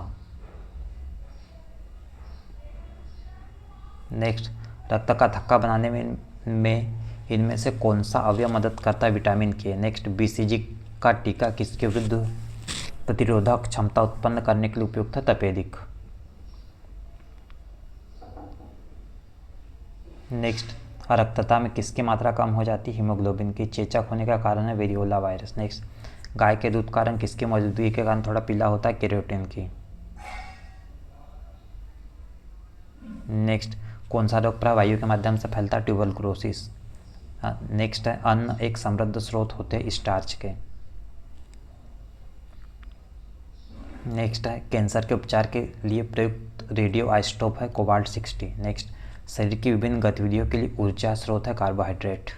Speaker 1: नेक्स्ट रक्त का थक्का बनाने में इनमें से कौन सा अवयव मदद करता है? विटामिन के। नेक्स्ट बीसीजी का टीका किसके विरुद्ध प्रतिरोधक क्षमता उत्पन्न करने के लिए उपयुक्त है? तपेदिक। नेक्स्ट रक्तता में किसकी मात्रा कम हो जाती है? हीमोग्लोबिन की। चेचक होने का कारण है वेरियोला वायरस। नेक्स्ट गाय के दूध का रंग किसकी मौजूदगी के कारण थोड़ा पीला होता है? केरोटिन की। नेक्स्ट कौन सा रोग वायु के माध्यम से फैलता है? ट्यूबरकुलोसिस। नेक्स्ट है अन्न एक समृद्ध स्रोत होते हैं स्टार्च के। नेक्स्ट है कैंसर के उपचार के लिए प्रयुक्त रेडियो आइसोटोप है कोबाल्ट 60। नेक्स्ट शरीर की विभिन्न गतिविधियों के लिए ऊर्जा स्रोत है कार्बोहाइड्रेट।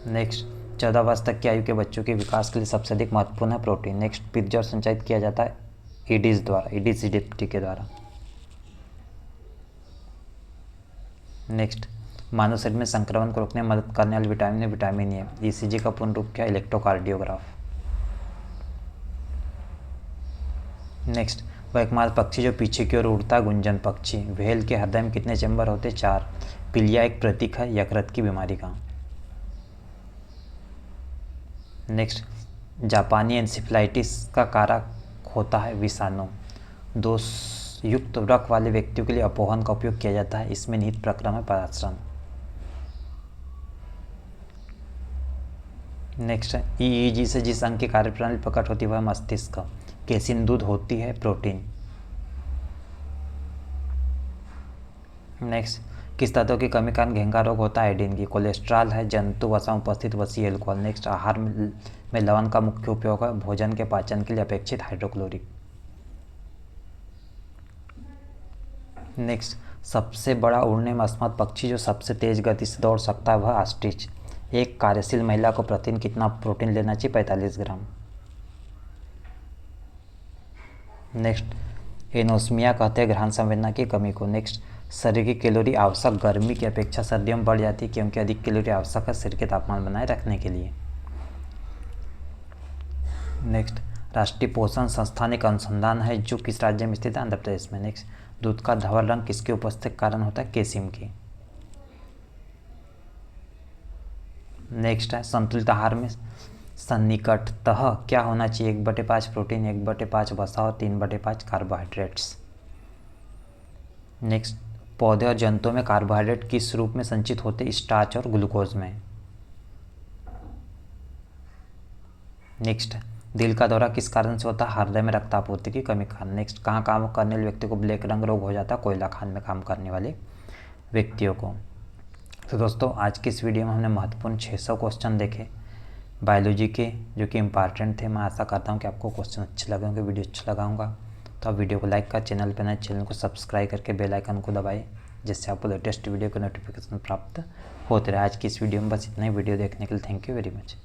Speaker 1: नेक्स्ट 14 वर्ष तक की आयु के बच्चों के विकास के लिए सबसे अधिक महत्वपूर्ण है प्रोटीन। नेक्स्ट पित्त और संचालित किया जाता है ईडीज द्वारा, ईडीज डिप्टी के द्वारा। नेक्स्ट मानव शरीर में संक्रमण को रोकने में मदद करने वाले विटामिन है विटामिन ए। ईसीजी का पूर्ण रूप क्या? इलेक्ट्रोकार्डियोग्राफ। नेक्स्ट वह एकमात्र पक्षी जो पीछे की ओर उड़ता है गुंजन पक्षी। व्हेल के हृदय में कितने चैम्बर होते? 4। पीलिया एक प्रतीक है यकृत की बीमारी का। नेक्स्ट जापानी एन्सेफेलाइटिस का कारक होता है विषाणु। दोषयुक्त रक्त वाले व्यक्तियों के लिए अपोहन का उपयोग किया जाता है। इसमें निहित प्रक्रम है पराश्रम। नेक्स्ट है ईईजी से जिस अंग की कार्यप्रणाली प्रकट होती है वह मस्तिष्क। केसिन दूध होती है प्रोटीन। नेक्स्ट किस तत्व की कमी कारण घेंघा रोग होता है? आयोडीन की। कोलेस्ट्रॉल है जंतु वसा में उपस्थित वसीय एल्कोहल। नेक्स्ट आहार में लवण का मुख्य उपयोग है भोजन के पाचन के लिए अपेक्षित हाइड्रोक्लोरिक। नेक्स्ट सबसे बड़ा उड़ने में असमर्थ पक्षी जो सबसे तेज गति से दौड़ सकता है वह ऑस्ट्रिच। एक कार्यशील महिला को प्रतिदिन कितना प्रोटीन लेना चाहिए? 45 ग्राम। नेक्स्ट एनोस्मिया कहते हैं घ्राण संवेदना की कमी को। नेक्स्ट शरीर की कैलोरी आवश्यक गर्मी की अपेक्षा सर्दियों में बढ़ जाती है क्योंकि अधिक कैलोरी आवश्यक है शरीर के तापमान बनाए रखने के लिए। नेक्स्ट राष्ट्रीय पोषण संस्थान एक अनुसंधान है जो किस राज्य में स्थित है? आंध्र प्रदेश में। नेक्स्ट दूध का धवल रंग किसके उपस्थिति के कारण होता है? केसिम की। नेक्स्ट है संतुलित आहार में सन्निकटतः क्या होना चाहिए? 1/5 प्रोटीन, 1/5 वसा और 3/5 कार्बोहाइड्रेट्स। नेक्स्ट पौधे और जंतुओं में कार्बोहाइड्रेट किस रूप में संचित होते? स्टार्च और ग्लूकोज में। नेक्स्ट दिल का दौरा किस कारण से होता है? हृदय में रक्त आपूर्ति की कमी कारण। नेक्स्ट कहाँ काम करने वाले व्यक्ति को ब्लैक रंग रोग हो जाता है? कोयला खान में काम करने वाले व्यक्तियों को। तो दोस्तों आज की इस वीडियो में हमने महत्वपूर्ण 600 क्वेश्चन देखे बायोलॉजी के जो कि इम्पॉर्टेंट थे। मैं आशा करता हूँ कि आपको क्वेश्चन अच्छे लगे होंगे, वीडियो अच्छा लगा होगा। तो आप वीडियो को लाइक कर, चैनल पर नए चैनल को सब्सक्राइब करके बेल आइकन को दबाएं, जिससे आपको लेटेस्ट वीडियो का नोटिफिकेशन प्राप्त होते रहे। आज की इस वीडियो में बस इतना ही। वीडियो देखने के लिए थैंक यू वेरी मच।